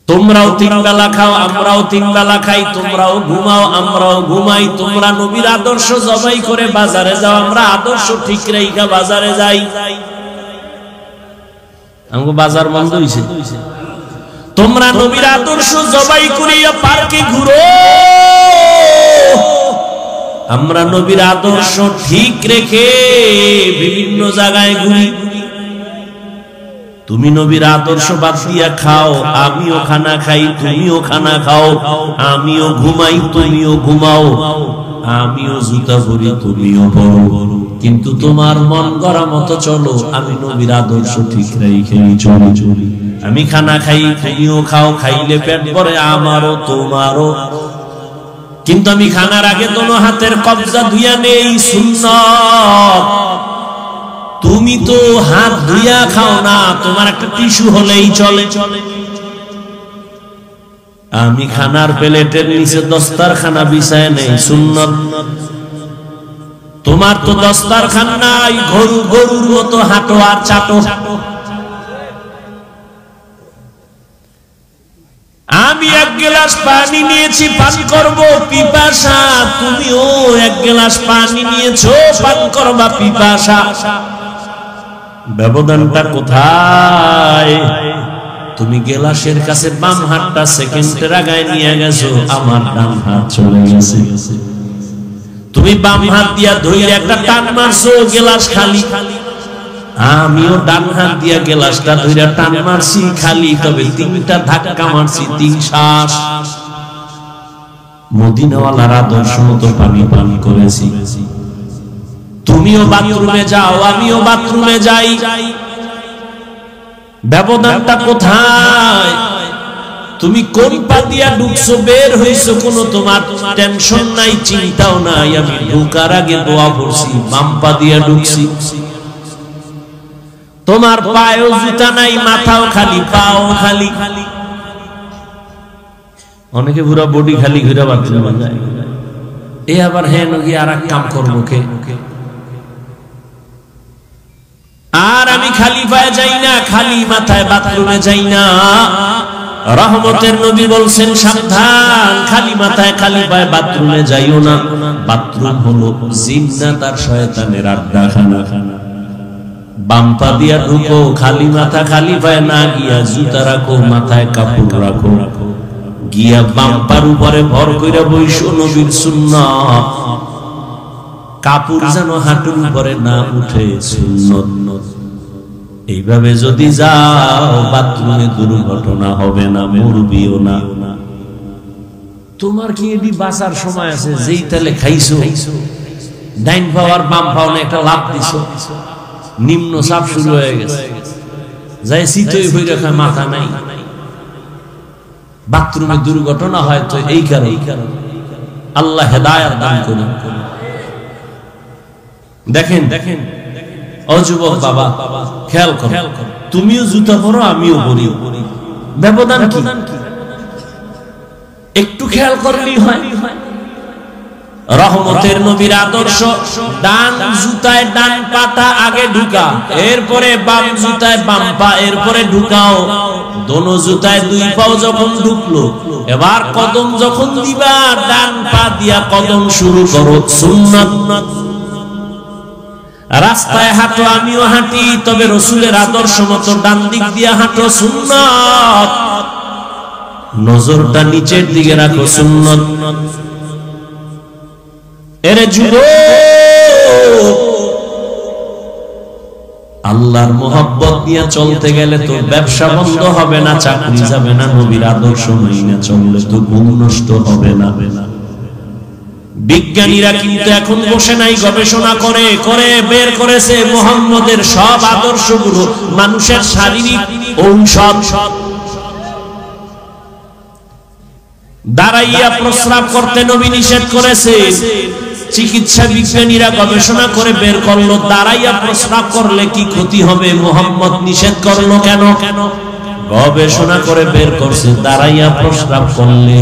তোমরাও 3 বেলা খাও, আমরাও 3 বেলা খাই, তোমরাও ঘুমাও, আমরাও ঘুমাই। তোমরা নবীর আদর্শ জবাই করে বাজারে যাও, আমরা আদর্শ ঠিক রাইখা বাজারে যাই। আমগো বাজার বন্ধ হইছে। তোমরা নবীর আদর্শ জবাই করিয়া পার্কে ঘুরো, আমরা নবীর আদর্শ ঠিক রেখে বিভিন্ন জায়গায় ঘুরি। তুমি নবীর আদর্শ বাদ দিয়া খাও, আমিও খানা খাই, তুমিও খানা খাও, আমিও ঘুমাই, তুমিও ঘুমাও, আমিও জুতা পরি, তুমিও পরো, কিন্তু তোমার মন গড়া মতো চলো। আমি নবীর আদর্শ ঠিক রেখে চলি। আমি খানা খাই, তুমিও খাও, খাইলে পেট ভরে আমারও তোমারও, কিন্তু আমি খানার আগে দোনো হাতের কবজা ধুইয়া নেই, সুন্নাত। তুমি তো হাত ধুইয়া খাও না, তোমার একটা টিস্যু হলেই চলে। আমি খানার প্লেটের নিচে দস্তারখানা বিছায় নেই, সুন্নাত। তোমার তো দস্তারখান নাই, গরুর মতো হাঁটো আর চাটো। আমি 1 গ্লাস পানি নিয়েছি, পান করব পিপাসা, তুমিও 1 গ্লাস পানি নিয়েছো, পান করবা পিপাসা। ব্যবধানটা কোথায়? তুমি গ্লাসের কাছে বাম হাতটা সেকেন্ডের আগে নিয়ে গেছো, আমার ডান হাত চলে গেছে। তুমি বাম হাত দিয়া ধরে একটা টান মারছো, গ্লাস খালি। আমিও ডান হাত দিয়া গ্লাসটা ধরে টান মারছি, খালি। তবে 3টা ধাক্কা মারছি, 3 শ্বাস। মদিনাওয়ালার আদর্শ মতো পানি পান করেছি। তুমিও বাথরুমে যাও, আমিও বাথরুমে যাই। ব্যবধানটা কোথায়? তুমি কোন পা দিয়া ঢুকছো, বের হইছো, কোনো তোমার টেনশন নাই, চিন্তাও নাই। আমি ঢুকার আগে দোয়া পড়ছি, বাম পা দিয়া ঢুকছি। তোমার পায়েও জুতা নাই, মাথাও খালি, পাও খালি। অনেকে পুরো বডি খালি ঘুরে বাথরুমে যায়। এ আবার হ্যাঁ নকি আর এক কাম করবো কে? আর আমি খালি পায়ে যাই না, খালি মাথায় বাথরুমে যাই না। রহমতের নবী বলছেন সাবধান, খালি মাথায় খালি পায়ে বাথরুমে যাইও না। বাথরুম হলো জিন্নাত আর শয়তানের আড্ডাখানা। বাম পা দিয়া ঢুকো, খালি মাথা খালি পায়ে না গিয়া জুতা রাখো, মাথায় কাপড় রাখো, গিয়া বাম পার উপরে ভর কইরা বইসো। নবীর সুন্নাত, কাপড় যেন হাঁটুর উপরে না উঠে, সুন্নাত। এইভাবে যদি যাও, বাথরুমে দুর্ঘটনা হবে না, মরবিও না। তোমার কি এটি বাঁচার সময় আছে? যেই তালে খাইছো, ডাইন পাওয়ার বাম পাওয়া একটা লাভ দিছো, নিম্ন চাপ শুরু হয়ে গেছে, যাই শীতই হয়ে রাখা, মাথা নাই। বাথরুমে দুর্ঘটনা হয় তো এই কারণে। আল্লাহ হেদায়েত দান করুন। দেখেন দেখেন, ও যুবক বাবা, খেয়াল করো, তুমিও জুতা পরো, আমিও পরি, ব্যবধান কি? একটু খেয়াল করলেই হয়। রহমতের নবীর আদর্শ, ডান জুতায় ডান পাটা আগে ঢুকা, এরপরে বাম জুতায় বাম পা, এরপরে ঢুকাও। দোনো জুতায় 2 পাও যখন ঢুকলো, এবার কদম যখন দিবা, ডান পা দিয়া কদম শুরু করো, সুন্নাত। রাস্তায় হাঁটো, আমিও হাঁটি, তবে রসুলের আদর্শ মতো ডান দিক দিয়া হাঁটো, সুন্নাত। নজরটা নিচের দিকে রাখো, সুন্নাত। এরে যুবক, আল্লাহর মোহাব্বত নিয়ে চলতে গেলে তো ব্যবসা বন্ধ হবে না, চাকরি যাবে না, নবীর আদর্শ মেনে চললে তো ঘুম নষ্ট হবে না। বিজ্ঞানীরা কিন্তু এখন বসে নাই, গবেষণা করে করে বের করেছে মুহাম্মদের সব আদর্শগুলো মানুষের শারীরিক ঔষধ। দাঁড়াইয়া প্রস্রাব করতে নবী নিষেধ করেছে। চিকিৎসা বিজ্ঞানীরা গবেষণা করে বের করলো দাঁড়াইয়া প্রস্রাব করলে কি ক্ষতি হবে, মুহাম্মদ নিষেধ করলো কেন? গবেষণা করে বের করছে দাঁড়াইয়া প্রস্রাব করলে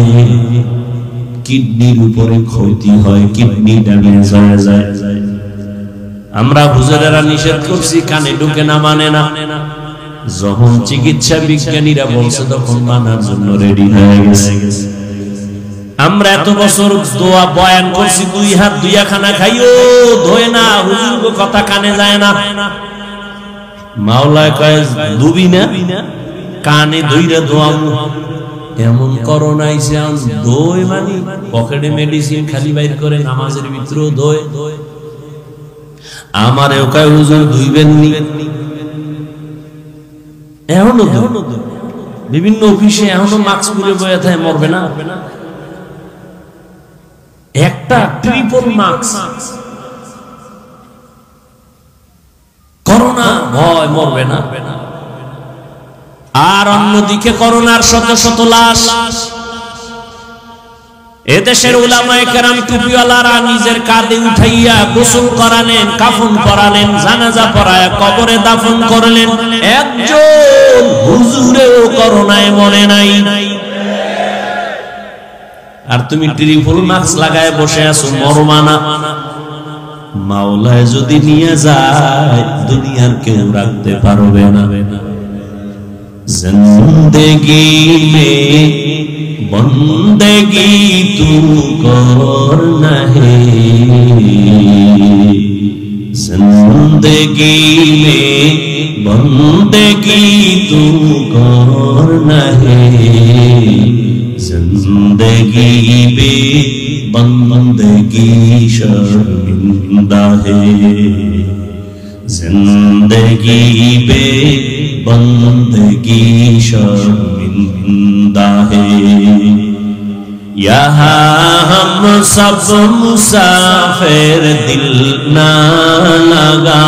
কিডনির উপরে ক্ষতি হয়, কিডনি ড্যামেজ হয়ে যায়। আমরা হুজুরেরা নিষেধ করছি, কানে ঢুকে না, মানে না। যখন চিকিৎসা বিজ্ঞানীরা বলছে তখন মানার জন্য রেডি হয়ে গেছে। আমরা এত বছর দোয়া বয়ান করছি, 2 হাত 2 খানা খাইও ধোয় না, হুজুর কথা কানে যায় না। মাওলায় কয় ডুবি না, কানে ধইরা দোয়া। এমন করোনা আইছে, দোয় মানে পকেটে মেডিসিন খালি বাইর করে, নামাজের ভিতরেও দোয়। আমারেও কয় হুজুর ধুইবেন নি, এখনো বিভিন্ন অফিসে এখনো মাস্ক পরে বয়ে থাকে, মরবে না একটা ট্রিপল মাস্ক। করোনা ভয়, মরবে না। আর অন্যদিকে করোনার শত শত লাশ। এদেশের উলামায়ে কেরাম টুপিওয়ালারা নিজের কাঁধে উঠাইয়া গোসল করালেন, কাফন পরালেন, জানাজা পড়ায়া কবরে দাফন করলেন। একজন হুজুরেও করোনায় মরে নাই। আর তুমি ট্রিপল মাস্ক লাগায় বসে আছো, মরবা না। মাওলায় যদি নিয়ে যায় দুনিয়ার কেউ রাখতে পারবে না। জিন্দেগি মে বন্দেগি তু করনা হে, জিন্দেগি মে বন্দেগি তু করনা হে, जिंदगी बे बंदगी शर्मिंदा है, जिंदगी बे बंदगी शर्मिंदा है। यहाँ हम सब मुसाफिर, दिल ना लगा,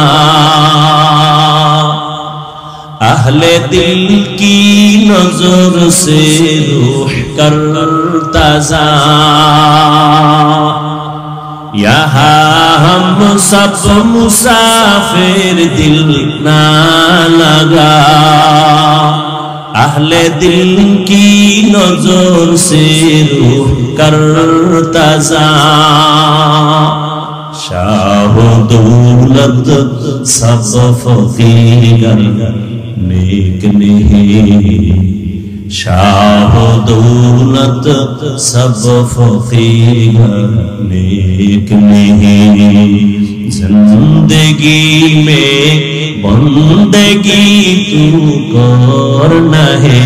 अहले दिल की नजर से रूह करता जा। यहाँ हम सब मुसाफिर, दिल ना लगा, अहले दिल की नजर से रूह करता जा। शाह दौलत सब फकीर नेक नहीं, शाह दौलत सब फकीर नेक नहीं। जिंदगी में बंदगी तू करना है,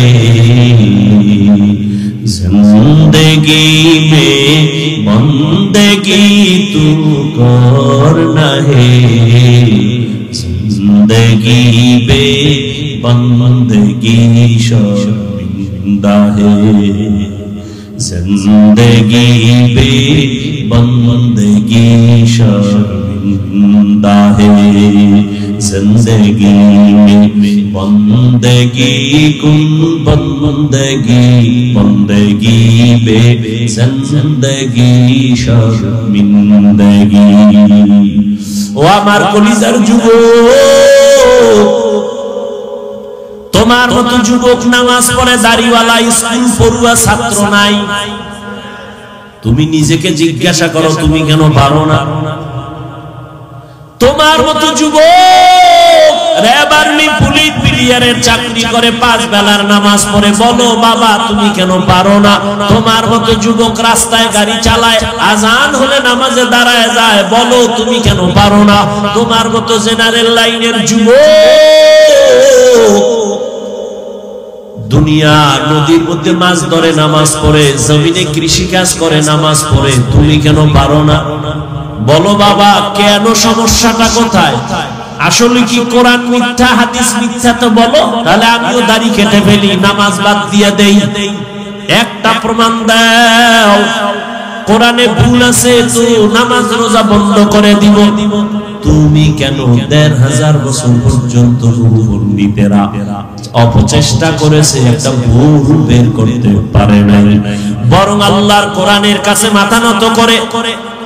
जिंदगी में बंदगी तू करना है, जिंदगी बे बंदगी शर्मिंदा है, जिंदगी बे बंदगी शर्मिंदा है। जिंदगी में बंदगी कुन बंदगी, बंदगी बे जिंदगी शर्मिंदगी। ও আমার কলিজার যুবক, তোমার মতো যুবক নামাজ পড়ে দাড়িওয়ালা স্কুল পড়ুয়া ছাত্র নাই। তুমি নিজেকে জিজ্ঞাসা করো তুমি কেন পারো না? তোমার মতো যুবক র্যাব আর্মি পুলিশ বিডিআরের চাকরি করে 5 বেলার নামাজ পড়ে, বলো বাবা তুমি কেন পারো না? তোমার মতো যুবক রাস্তায় গাড়ি চালায়, আজান হলে নামাজে দাঁড়ায় যায়, বলো তুমি কেন পারো না? তোমার মতো জেনারেল লাইনের যুবক দুনিয়া নদীর মধ্যে মাছ ধরে নামাজ পড়ে, জমিনে কৃষি কাজ করে নামাজ পড়ে, তুমি কেন পারো না? বলো বাবা কেন, সমস্যাটা কোথায়? আসলে কি কোরআন মিথ্যা হাদিস মিথ্যা? তো বলো, তাহলে আমিও দাড়ি কেটে ফেলি, নামাজ বাদ দিয়ে দেই। একটা প্রমাণ দাও, কোরআনে ভুল আছে তো নামাজ রোজা বন্ধ করে দিব। তুমি কেন ১৫০০ বছর পর্যন্ত পণ্ডিতেরা অপচেষ্টা করেছে, একটা ভুল বের করতে পারে নাই, বরং আল্লাহর কোরআনের কাছে মাথা নত করে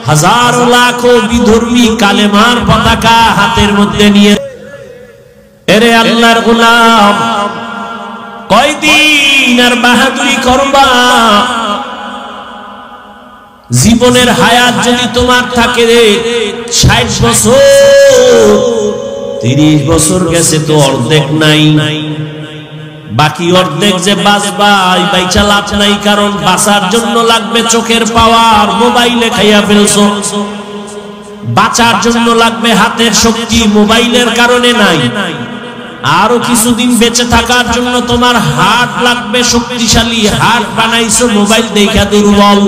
হাজার লাখো বিধর্মী কালেমার পতাকা হাতের মধ্যে নিয়ে, এরে আল্লাহর গোলাম কয়দিন আর বাহাদুরি করবা? জীবনের হায়াত যদি তোমার থাকে ৬০ বছর, ৩০ বছর গেছে তো অর্ধেক নাই, বাকি অর্ধেক যে বাঁচবা বাইচা লাভ নাই। কারণ বাঁচার জন্য লাগবে চোখের পাওয়ার, মোবাইলে খাইয়া ফেলছো। বাঁচার জন্য লাগবে হাতের শক্তি, মোবাইলের কারণে নাই। আরো কিছুদিন বেঁচে থাকার জন্য তোমার হার্ট লাগবে শক্তিশালী, হার্ট বানাইছো মোবাইল দেখা দুর্বল।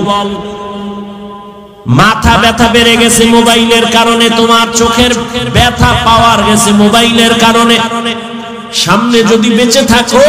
মাথা ব্যথা বেড়ে গেছে মোবাইলের কারণে, তোমার চোখের ব্যথা পাওয়ার গেছে মোবাইলের কারণে। সামনে যদি বেঁচে থাকো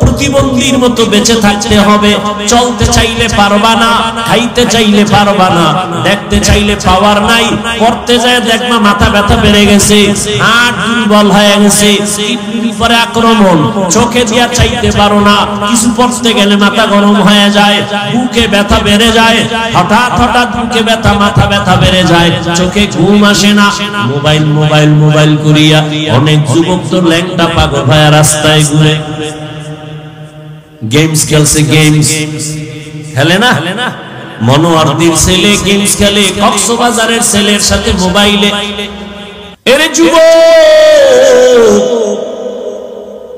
প্রতিবন্ধীর মতো বেঁচে থাকতে হবে। চলতে চাইলে পারবা না, খাইতে চাইলে পারবা না, দেখতে চাইলে পাওয়ার নাই। পড়তে যায় দেখবা মাথা ব্যথা বেড়ে গেছে, হাড় দুর্বল হয়ে গেছে, কিডনির উপরে আক্রমণ, চোখে দিয়া চাইতে পারো না, কিছু পড়তে গেলে মাথা গরম হয়ে যায়, বুকে ব্যথা বেড়ে যায়, হঠাৎ হঠাৎ বুকে ব্যথা মাথা ব্যথা বেড়ে যায়, চোখে ঘুম আসে না। মোবাইল মোবাইল মোবাইল করিয়া অনেক যুবক তো ল্যাংটা পাগল হয়ে রাস্তায় ঘুরে গেমস খেলছে। গেমস খেলে না, মনোয়ারদির ছেলে গেমস খেলে, কক্সবাজারের ছেলের সাথে মোবাইলে। এরে যুবক,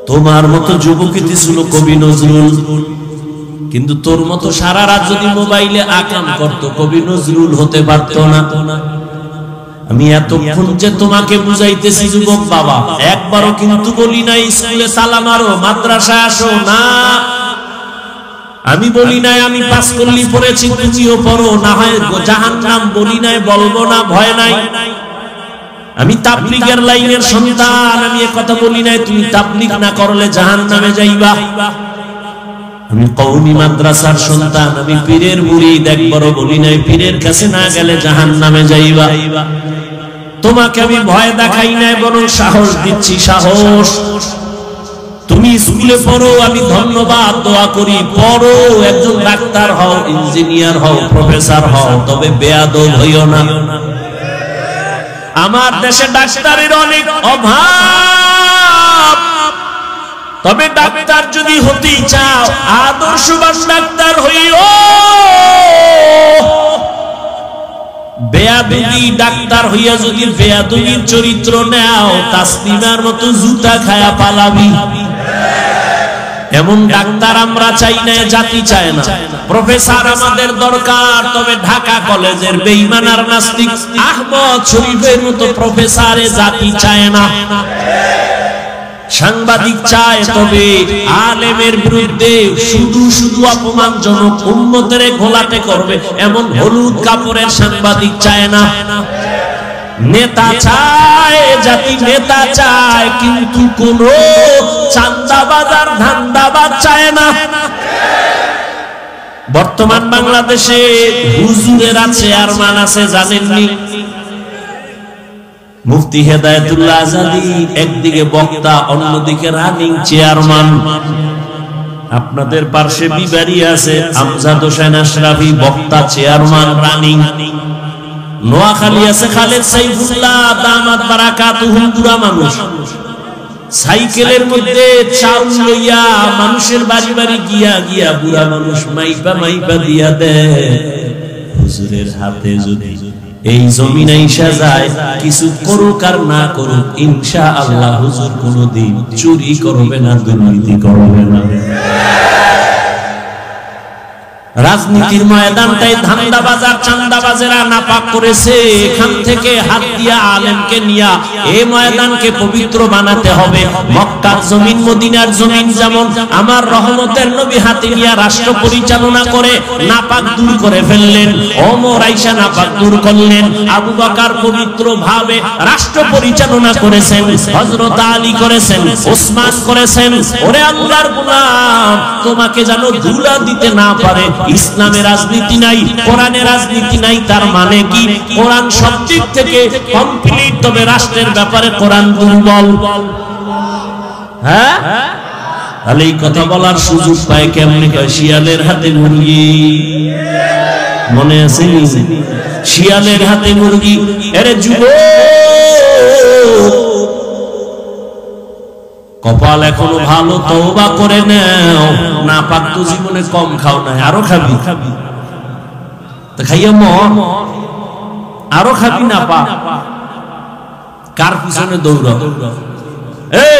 তোমার মতো যুবকই ছিল কবি নজরুল, কিন্তু তোর মতো সারা রাত যদি মোবাইলে আকাম করত কবি নজরুল হতে পারত না। আমি এতক্ষণ যে তোমাকে বুঝাইতেছি যুবক বাবা, একবারও কিন্তু বলি নাই স্কুলে সালাম মারো, মাদ্রাসায় আসো না। আমি বলি নাই আমি পাস করলি পড়েছি তুমিও পড়ো, না হয় জাহান্নাম বলি নাই, বলবো না, ভয় নাই। আমি তাবলীগের লাইনের সন্তান, আমি একথা বলি নাই তুমি তাবলীগ না করলে জাহান্নামে যাইবা। আমি কওমি মাদ্রাসার সন্তান, আমি পীরের মুরিদ, একবারও বলি নাই পীরের কাছে না গেলে জাহান্নামে যাইবা। তোমাকে আমি ভয় দেখাই নাই, বরং সাহস দিচ্ছি, সাহস। তুমি স্কুলে পড়ো, আমি ধন্যবাদ দোয়া করি, পড়ো, একজন ডাক্তার হও, ইঞ্জিনিয়ার হও, প্রফেসর হও, তবে বেয়াদব হইও না। আমার দেশে ডাক্তারের অনেক অভাব, তবে ডাক্তার যদি হতে চাও আদর্শবান ডাক্তার হইও। বেয়াদবি ডাক্তার হইয়া যদি বেয়াদবির চরিত্র নাও, তাসলিমার মতো জুতা খায়া পালাবি। এমন ডাক্তার আমরা চাই না, জাতি চায় না। প্রফেসর আমাদের দরকার, তবে ঢাকা কলেজের বেঈমান আর নাস্তিক আহমদ শরীফের মতো প্রফেসরে জাতি চায় না। সাংবাদিক চায়, তবে আলেমের বিরুদ্ধে শুধু শুধু অপমানজনক উম্মতের ঘোলাটে করবে এমন হলুদ কাপড়ের সাংবাদিক চায় না। নেতা চায়, জাতি নেতা চায়, কিন্তু কোন চাঁদাবাজ আর ধান্দাবাজ চায় না। বর্তমান বাংলাদেশে হুজুরের আছে আর মান আছে জানেননি? মুফতি হেদায়েতুল্লাহ আজাদী একদিকে বক্তা, অন্যদিকে রানিং চেয়ারম্যান। আপনাদের পার্শ্বে বিবাড়ি আছে আমজাদ হোসেন আশরাফি, বক্তা, চেয়ারম্যান, রানিং। নোয়াখালী আছে খালেদ সাইফুল্লাহ দামাত বারাকাতুহুম, বুড়া মানুষ, সাইকেলের মধ্যে চাউল লইয়া মানুষের বাড়ি বাড়ি গিয়া গিয়া বুড়া মানুষ মাইপা মাইপা দিয়া দেয়। হুজুরের হাতে যদি এই জমিন আইসা যায়, কিছু করুক আর না করুক, ইনশাআল্লাহ হুজুর কোনদিন চুরি করবে না, দুর্নীতি করবে না। রাজনীতির ময়দানটাই ধান্দাবাজার চান্দাবাজেরা নাপাক করেছে। এখান থেকে হাত দিয়া আলেমকে নিয়া এই ময়দানকে পবিত্র বানাতে হবে। মক্কার জমিন মদিনার জমিন যেমন আমার রহমতের নবী হাতে নিয়া রাষ্ট্র পরিচালনা করে নাপাক দূর করে ফেললেন, ওমর আয়েশা নাপাক দূর করলেন, আবু বকর পবিত্র ভাবে রাষ্ট্র পরিচালনা করেছেন, হযরত আলী করেছেন, ওসমান করেছেন। ওরে আল্লাহর গোলাম, তোমাকে যেন ধুলা দিতে না পারে। ইসলামের রাজনীতি নাই, কোরআনের রাজনীতি নাই, তার মানে কি? কোরআন সব দিক থেকে কমপ্লিট, তবে রাষ্ট্রের ব্যাপারে কোরআন দুর্বল। হ্যাঁ, তাহলে এই কথা বলার সুযোগ পায় কেমনে? শিয়ালের হাতে মুরগি, মনে আছে? শিয়ালের হাতে মুরগি। এরে যুবক, কপাল এখনো ভালো, তওবা করে নাও। না পাক তো জীবনে কম খাও না, আরো খাবি। তো খাইয়া মর, আরো খাবি না পাক। কার পিছনে দৌড়াও? এই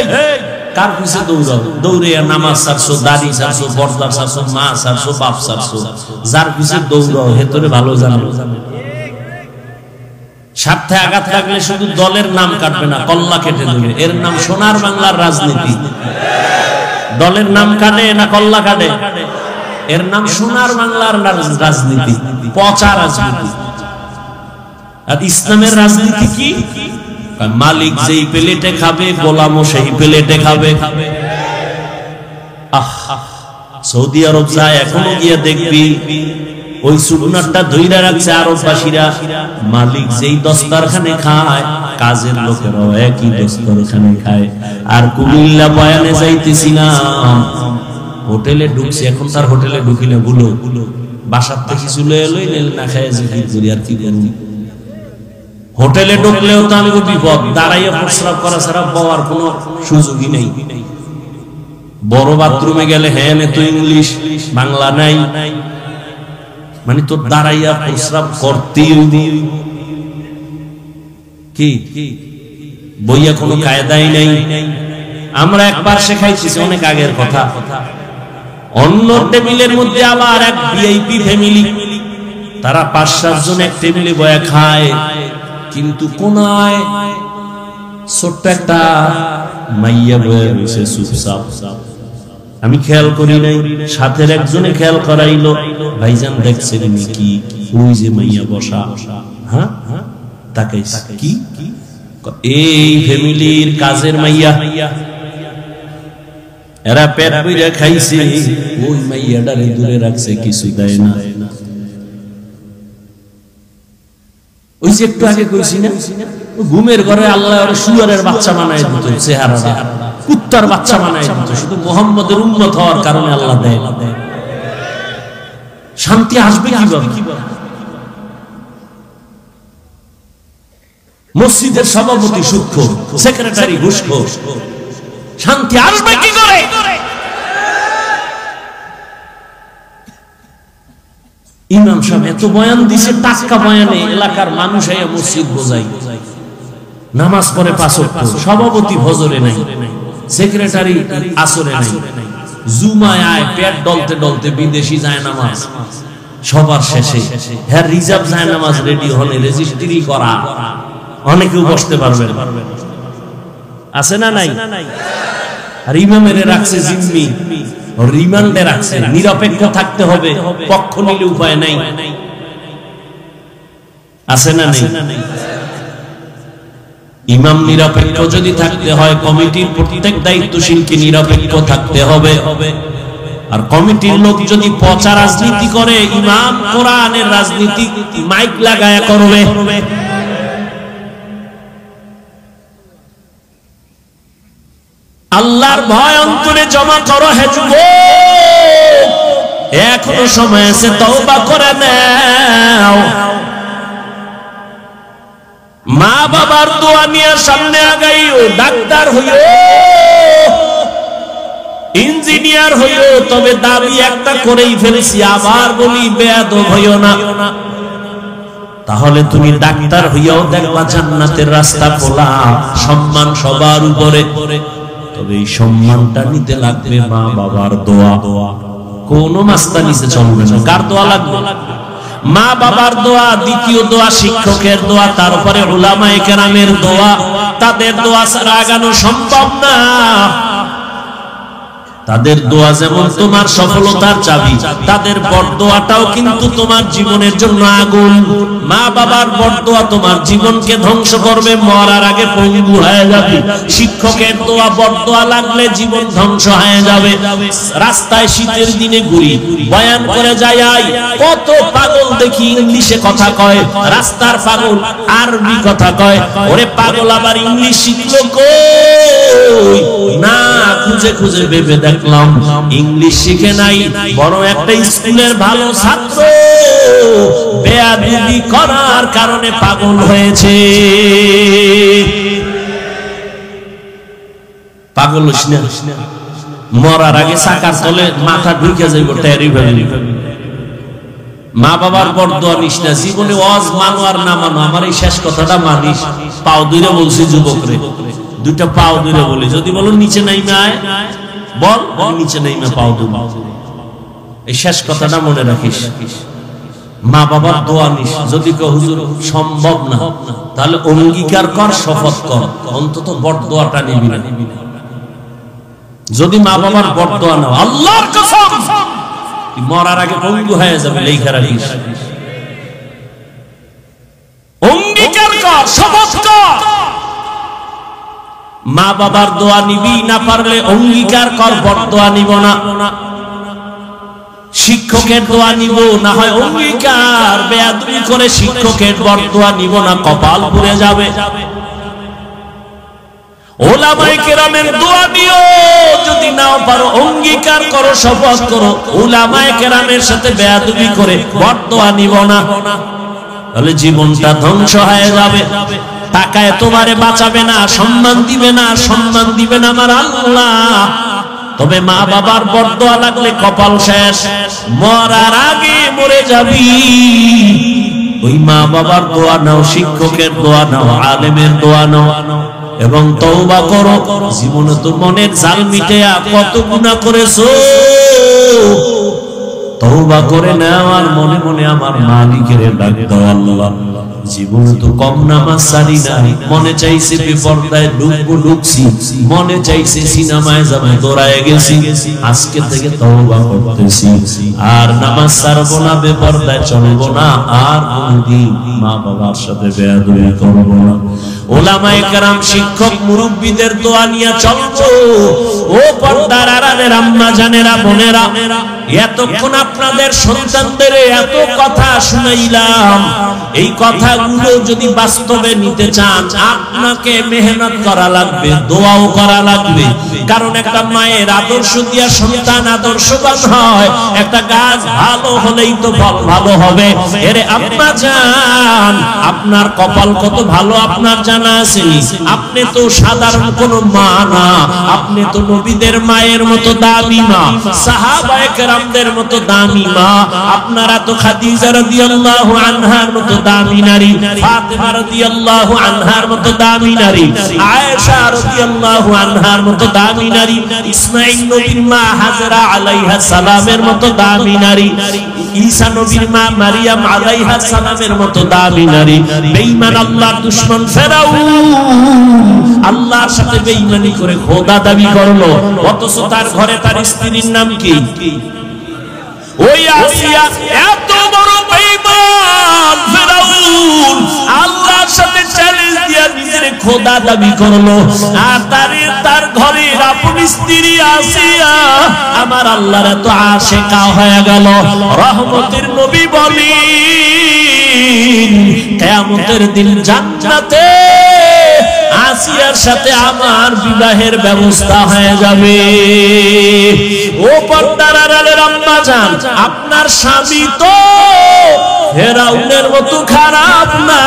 কার পিছনে দৌড়াও? দৌড়ে নামাজ ছাড়ছো, দাড়ি ছাড়ছো, পর্দা ছাড়ছো, মা ছাড়ছো, বাপ ছাড়ছো। যার পিছনে দৌড়াও হেতরে ভালো জানো। স্বার্থে আঘাত লাগলে শুধু দলের নাম কাটবে না, কল্লা কেটে দেবে। এর নাম সোনার বাংলার রাজনীতি। দলের নাম কাটে না কল্লা কাটে, এর নাম সোনার বাংলার রাজনীতি, পচা রাজনীতি। আর ইসলামের রাজনীতি কি? মালিক যেই প্লেটে খাবে, গোলামও সেই প্লেটে খাবে। সৌদি আরব যায়, এখনো গিয়ে দেখবি ওই সুন্নাতটা ধইরা রাখছে আরববাসীরা। মালিক যেই দস্তরখানে খায়, কাজের লোকেরাও একই দস্তরখানে খায়। আর কুমিল্লা বয়ানে যাইতেছিলাম, হোটেলে ঢুকছি, এখন তার হোটেলে ঢুকিলে ভুলো বাসার থেকে কিছু লই না খায় জিকির করি। আর কি করব? হোটেলে ঢুকলেও তো আমি বিপদ, দাঁড়াইয়া প্রস্রাব করা ছাড়া বওয়ার কোনো সুযোগই নেই। বড় বাথরুমে গেলে হ্যাঁ তো ইংলিশ, বাংলা নাই, মানে তোর দাঁড়াইয়া প্রস্রাব করতেই কি বইয়া কোনো কায়দাই নাই। আমরা একবার শেখাইছি, অনেক আগের কথা। অন্য টেবিলের মধ্যে আবার এক ভিআইপি ফ্যামিলি, তারা ৫-৭ জন এক টেবিলে বয়া খায়, কিন্তু কোনায় ছোট্ট একটা মাইয়া বয়া রয়েছে চুপচাপ। আমি খেয়াল করি নাই, সাথের একজনে খেয়াল করাইলো, ভাইজান দেখছেন কি? ওই যে মাইয়া বসা। হ্যাঁ, তাকে কি? এই ফ্যামিলির কাজের মাইয়া, এরা পেট পুইরা খাইছে, ওই মাইয়াটারে দূরে রাখছে, কিছু দেয় না। ওই যে একটু আগে কইছি না, ঘুমের ঘরে আল্লাহ শুয়ারের বাচ্চা বানায় দিত, চেহারাটা কুত্তার বাচ্চা বানায় দিত। শুধু মুহাম্মদের উম্মত হওয়ার কারণে আল্লাহ দেয়। শান্তি আসবে কিভাবে? মসজিদের সভাপতি সুদখোর, সেক্রেটারি ঘুষখোর, শান্তি আসবে কি করে? ইমাম সাহেব এত বয়ান দিছে, টাটকা বয়ানে এলাকার মানুষ আইয়া মসজিদ বোঝাই, নামাজ পড়ে ৫ ওয়াক্ত, সভাপতি ফজরে নাই, সেক্রেটারি আসরে নাই, জুমায় আয় পেট ডলতে ডলতে বিদেশি যায় নামাজ, সবার শেষে হ্যাঁ রিজার্ভ যায় নামাজ রেডি হলে রেজিস্ট্রি করা, অনেকেও বসতে পারবেন, আছে না নাই? আর ইমামের রাখছে জিম্মি, রিমান্ডে রাখছে, নিরপেক্ষ থাকতে হবে, পক্ষ নিলে উপায় নাই, আছে না নাই? ইমাম নিরপেক্ষ যদি থাকতে হয়, কমিটির প্রত্যেক দায়িত্বশীলকে নিরপেক্ষ থাকতে হবে। আর কমিটির লোক যদি পচা রাজনীতি করে, ইমাম কোরআনের রাজনীতি মাইক লাগায়া করবে। আল্লাহর ভয় অন্তরে জমা করো হে যুবক, এখনো সময় আছে, তওবা করে নাও। মা বাবার দোয়া নিয়ে সামনে আগাইও, ডাক্তার হইও, ইঞ্জিনিয়ার হইও, তবে দাবি একটা করেই ফেলেছি, আবার বলি বেয়াদব হইও না। তাহলে তুমি ডাক্তার হইয়াও দেখবা জান্নাতের রাস্তা খোলা, সম্মান সবার উপরে। তবে এই সম্মানটা নিতে লাগবে মা বাবার দোয়া। কোনো মাস্তানিতে চলবে না। কার দোয়া লাগবে? মা বাবার দোয়া, দ্বিতীয় দোয়া শিক্ষকের দোয়া, তারপরে উলামায়ে কেরামের দোয়া। তাদের দোয়া ছাড়া আগানো সম্ভব না। তাদের দোয়া যেমন তোমার সফলতার চাবি, তাদের বরদোয়াটাও কিন্তু তোমার জীবনের জন্য আগুন। মা বাবার বরদোয়া তোমার জীবনকে ধ্বংস করবে, মরার আগে পঙ্গু হয়ে যাবে। শিক্ষকের দোয়া বরদোয়া লাগলে জীবন ধ্বংস হয়ে যাবে। রাস্তায় শীতের দিনে ঘুরি, বয়ান করে যাই, কত পাগল দেখি ইংলিশে কথা কয়, রাস্তার পাগল আরবি কথা কয়। ওরে পাগল আবার ইংলিশ শিখলো কই? না, খুঁজে খুঁজে ভেবে দেখলাম ইংলিশ শিখে নাই, বড় একটা স্কুলের ভালো ছাত্র বেয়াদবি করার কারণে পাগল হয়েছে। পাগল হইস না, মরার আগে চাকার তলে মাথা ঢুকে যাইব টেরি ভাবি। মা বাবার বরদোয়া নিস না, জীবনে ওয়াজ মানো আর না মানো, আমার এই শেষ কথাটা মানিস। পাও দুইরে বলছি যুবকরে, দুইটা পাও দুইরে বলি, যদি বলো নিচে নাইমে আয়, বল নিচে নাইমে পাও দুই। এই শেষ কথাটা মনে রাখিস। মা বাবার দোয়া নিস। যদি কেউ হুজুর সম্ভব না, তাহলে অঙ্গীকার কর, শপথ কর, অন্তত বরদোয়াটা নিবি না। যদি মা বাবার বরদোয়া নাও, আল্লাহর কসম মরার আগে পঙ্গু হয়ে যাবে। লেখা রাখিস, অঙ্গীকার কর, শপথ কর। মা বাবার দোয়া নিবি, না পারলে অঙ্গীকার কর বরদোয়া নিব না। শিক্ষকের দোয়া নিব, না হয় অঙ্গীকার, বেয়াদবি করে শিক্ষকের বরদোয়া নিব না, কপাল পুড়ে যাবে। উলামায়ে কেরামের দোয়া নিও, যদি নাও পারো অঙ্গীকার করো, শপথ করো উলামায়ে কেরামের সাথে বেয়াদবি করে বরদোয়া নিব না, তাহলে জীবনটা ধ্বংস হয়ে যাবে। টাকায় তোমারে বাঁচাবে না, সম্মান দিবে না, সম্মান দিবেন আমার আল্লাহ। তবে মা বাবার বরদোয়া লাগলে কপাল শেষ, মরার আগে মরে যাবি। ওই মা বাবার দোয়া নাও, শিক্ষকের দোয়া নাও, আলেমের দোয়া নাও, এবং তওবা করো। জীবনে তো মনের জাল মিটেয়া কত গুনাহ করেছো, তওবা করে নাও আর মনে মনে আমার মালিকের ডাক দাও, আল্লাহ জীবনে তো কম নামাজ সারি নাই, মনে চাইছে বেপরদায় ঢুকছি, মনে চাইছে সিনেমায় যাবে দৌড়ায় গেছি, আজকে থেকে তওবা করতেছি, আর নামাজ ছাড়বো না, বেপরদায় চলবো না, আর কোনদিন মা বাবার সাথে বেয়াদবি করবো না। উলামায়ে কেরাম, শিক্ষক মুরব্বিদের দোয়া নিয়ে চলবো। ও পর্দার আড়ালের আম্মা জানেরা, বোনেরা, এতক্ষণ আপনাদের সন্তানদের এত কথা শুনাইলাম। এই কথাগুলো যদি বাস্তবে নিতে চান, আপনাকে মেহনত করা লাগবে, দোয়াও করা লাগবে। কারণ একটা মায়ের আদর্শ দিয়া সন্তান আদর্শবান হয়। একটা গাছ ভালো হলেই তো ফল ভালো হবে। এরে আম্মা জান, আপনার কপাল কত ভালো আপনার জানা আছে? আপনি তো সাধারণ কোনো মা না, আপনি তো নবীদের মায়ের মতো দামি মা, সাহাবায়ে কেরামদের মতো দামি মা। আপনারা তো খাদিজা রাদিয়াল্লাহু আনহার মতো দামি নারী, ফাতেমা রাদিয়াল্লাহু আনহার মতো দামি নারী, আয়েশা রাদিয়াল্লাহু আনহার মতো দামি নারী, ইসমাঈল নবীর মা হাজরা আলাইহা সালামের মতো দামি নারী, ঈসা নবীর মা মারিয়াম আলাইহা সালামের মতো দামি নারী। বেঈমান আল্লাহর দুশমন ফেরাউন আল্লাহর সাথে বেঈমানি করে খোদা দাবি করলো, অথচ তার ঘরে তার স্ত্রীর নাম কি? ওই আসিয়া। এত বড় বেঈমান ফেরাউন আল্লাহর সাথে চ্যালেঞ্জ দিয়া নিজের খোদা দাবি করলো, আর তার ঘরের আপন স্ত্রী আসিয়া আমার আল্লাহর এত আশিকা হয়ে গেল। রহমতের নবী বলেন, কিয়ামতের দিন জান্নাতে আসিয়ার সাথে আমার বিবাহের ব্যবস্থা হয়ে যাবে। ও পর্দার আড়ালের আম্মা জান, আপনার স্বামী তো ফেরাউনের মতো খারাপ না।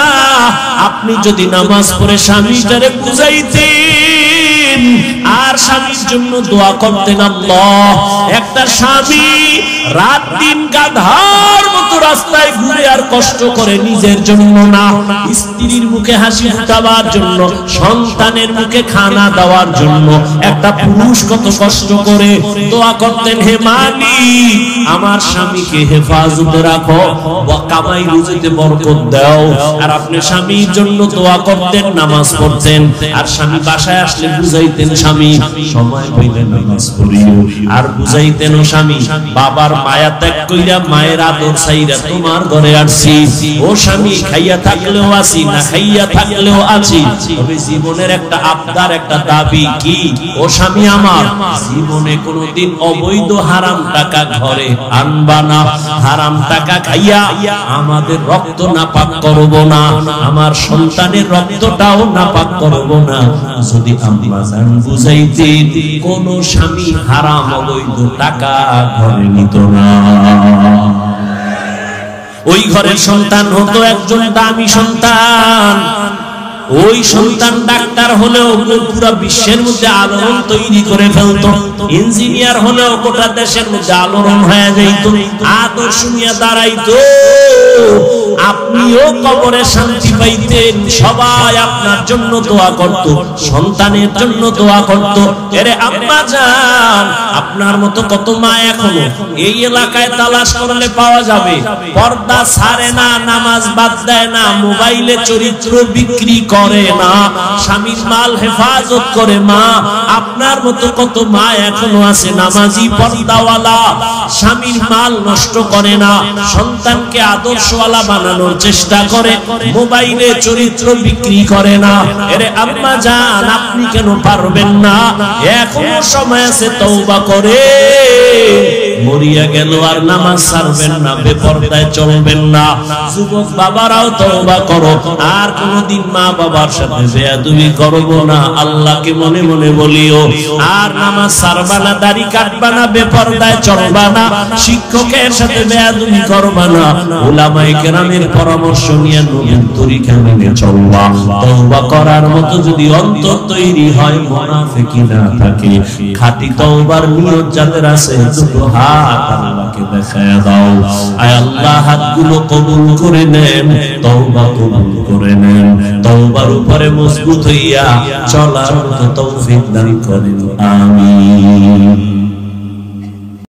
আপনি যদি নামাজ পড়ে স্বামীটারে বুঝাইতেন আর স্বামীর জন্য দোয়া করতেন, আল্লাহ একটা স্বামী রাত দিন গাধার মতো রাস্তায় ঘুরে আর কষ্ট করে নিজের জন্য না, স্ত্রীর মুখে হাসি ফুটাবার জন্য, সন্তানের মুখে খানা দেওয়ার জন্য একটা পুরুষ কত কষ্ট করে দোয়া করতেন, হে মালিক আমার স্বামীকে হেফাজতে রাখো, কামাই রুজিতে বরকত দাও। আর আপনি স্বামীর জন্য দোয়া করতেন, নামাজ পড়তেন, আর স্বামী বাসায় আসলে বুঝাইতেন স্বামী সময় পাইলে নামাজ পড়িও, আর বুঝাইতেন ও স্বামী বাবার মায়া ত্যাগ কইরা মায়ের আদর চাইরা তোমার ঘরে আসছি। ও স্বামী খাইয়া থাকলেও আছি, না খাইয়া থাকলেও আছি, তবে জীবনের একটা আবদার, একটা দাবি কি, ও স্বামী আমার জীবনে কোনোদিন অবৈধ হারাম টাকা ঘরে আনবা না, হারাম টাকা খাইয়া আমাদের রক্ত নাপাক করব না, আমার সন্তানের রক্তটাও নাপাক করব না। যদি আম্মা জান বুঝাইতেন কোন স্বামী হারাম অবৈধ টাকা ঘরে নিত না। ওই ঘরের সন্তান হতো একজন দামি সন্তান, ওই সন্তান ডাক্তার হলেও পুরো বিশ্বের মধ্যে আলোড়ন তৈরি করে ফেলতো, ইঞ্জিনিয়ার হলেও গোটা দেশের মধ্যে আলোড়ন হয়ে যাইত, আদর্শ নিয়ে দাঁড়াইতো। আপনিও কবরে শান্তি পাইতেন, সবাই আপনার জন্য দোয়া করত, সন্তানের জন্য দোয়া করত। এরে আম্মা জান, আপনার মতো কত মা এখনো এই এলাকায় তালাশ করলে পাওয়া যাবে, পর্দা ছাড়ে না, নামাজ বাদ দেয় না, মোবাইলে চরিত্র বিক্রি করে না, স্বামীর মাল হেফাজত করে মা। আপনার মতো কত মা এখনো আছে নামাজি পর্দাওয়ালা, স্বামীর মাল নষ্ট করে না, সন্তানকে আদর্শওয়ালা বানানোর চেষ্টা করে, মোবাইলে চরিত্র বিক্রি করে না। এরে আম্মা জান, আপনি কেন পারবেন না? এখনো সময় আছে, তওবা করে মরিয়া গেল আর নামাজ ছাড়বেন না, বেপরদায় চলবেন না। যুবক বাবারাও তওবা করো, আর কোনদিন মা বাবার সাথে বেয়াদবি করবো না, আল্লাহকে মনে মনে বলিও। আর নামাজ ছাড়বা না, দাড়ি কাটবা না, বেপরদায় চলবা না, শিক্ষকের সাথে বেয়াদবি করবা না, উলামায়ে কেরামের পরামর্শ নিয়ে নবীর তরিকা মেনে চলবা। তওবা করার মতো যদি অন্তর তৈরি হয়, মুনাফিকি না থাকে, খাঁটি তওবার নিয়ত যাদের আছে, দুটো হাত আল্লাহকে দেখায় দাও। আয় আল্লাহ, হাতগুলো কবুল করে নেন, তওবা কবুল করে নেন, তওবার উপরে মজবুত হইয়া চলার তৌফিক দান করেন। আমিন।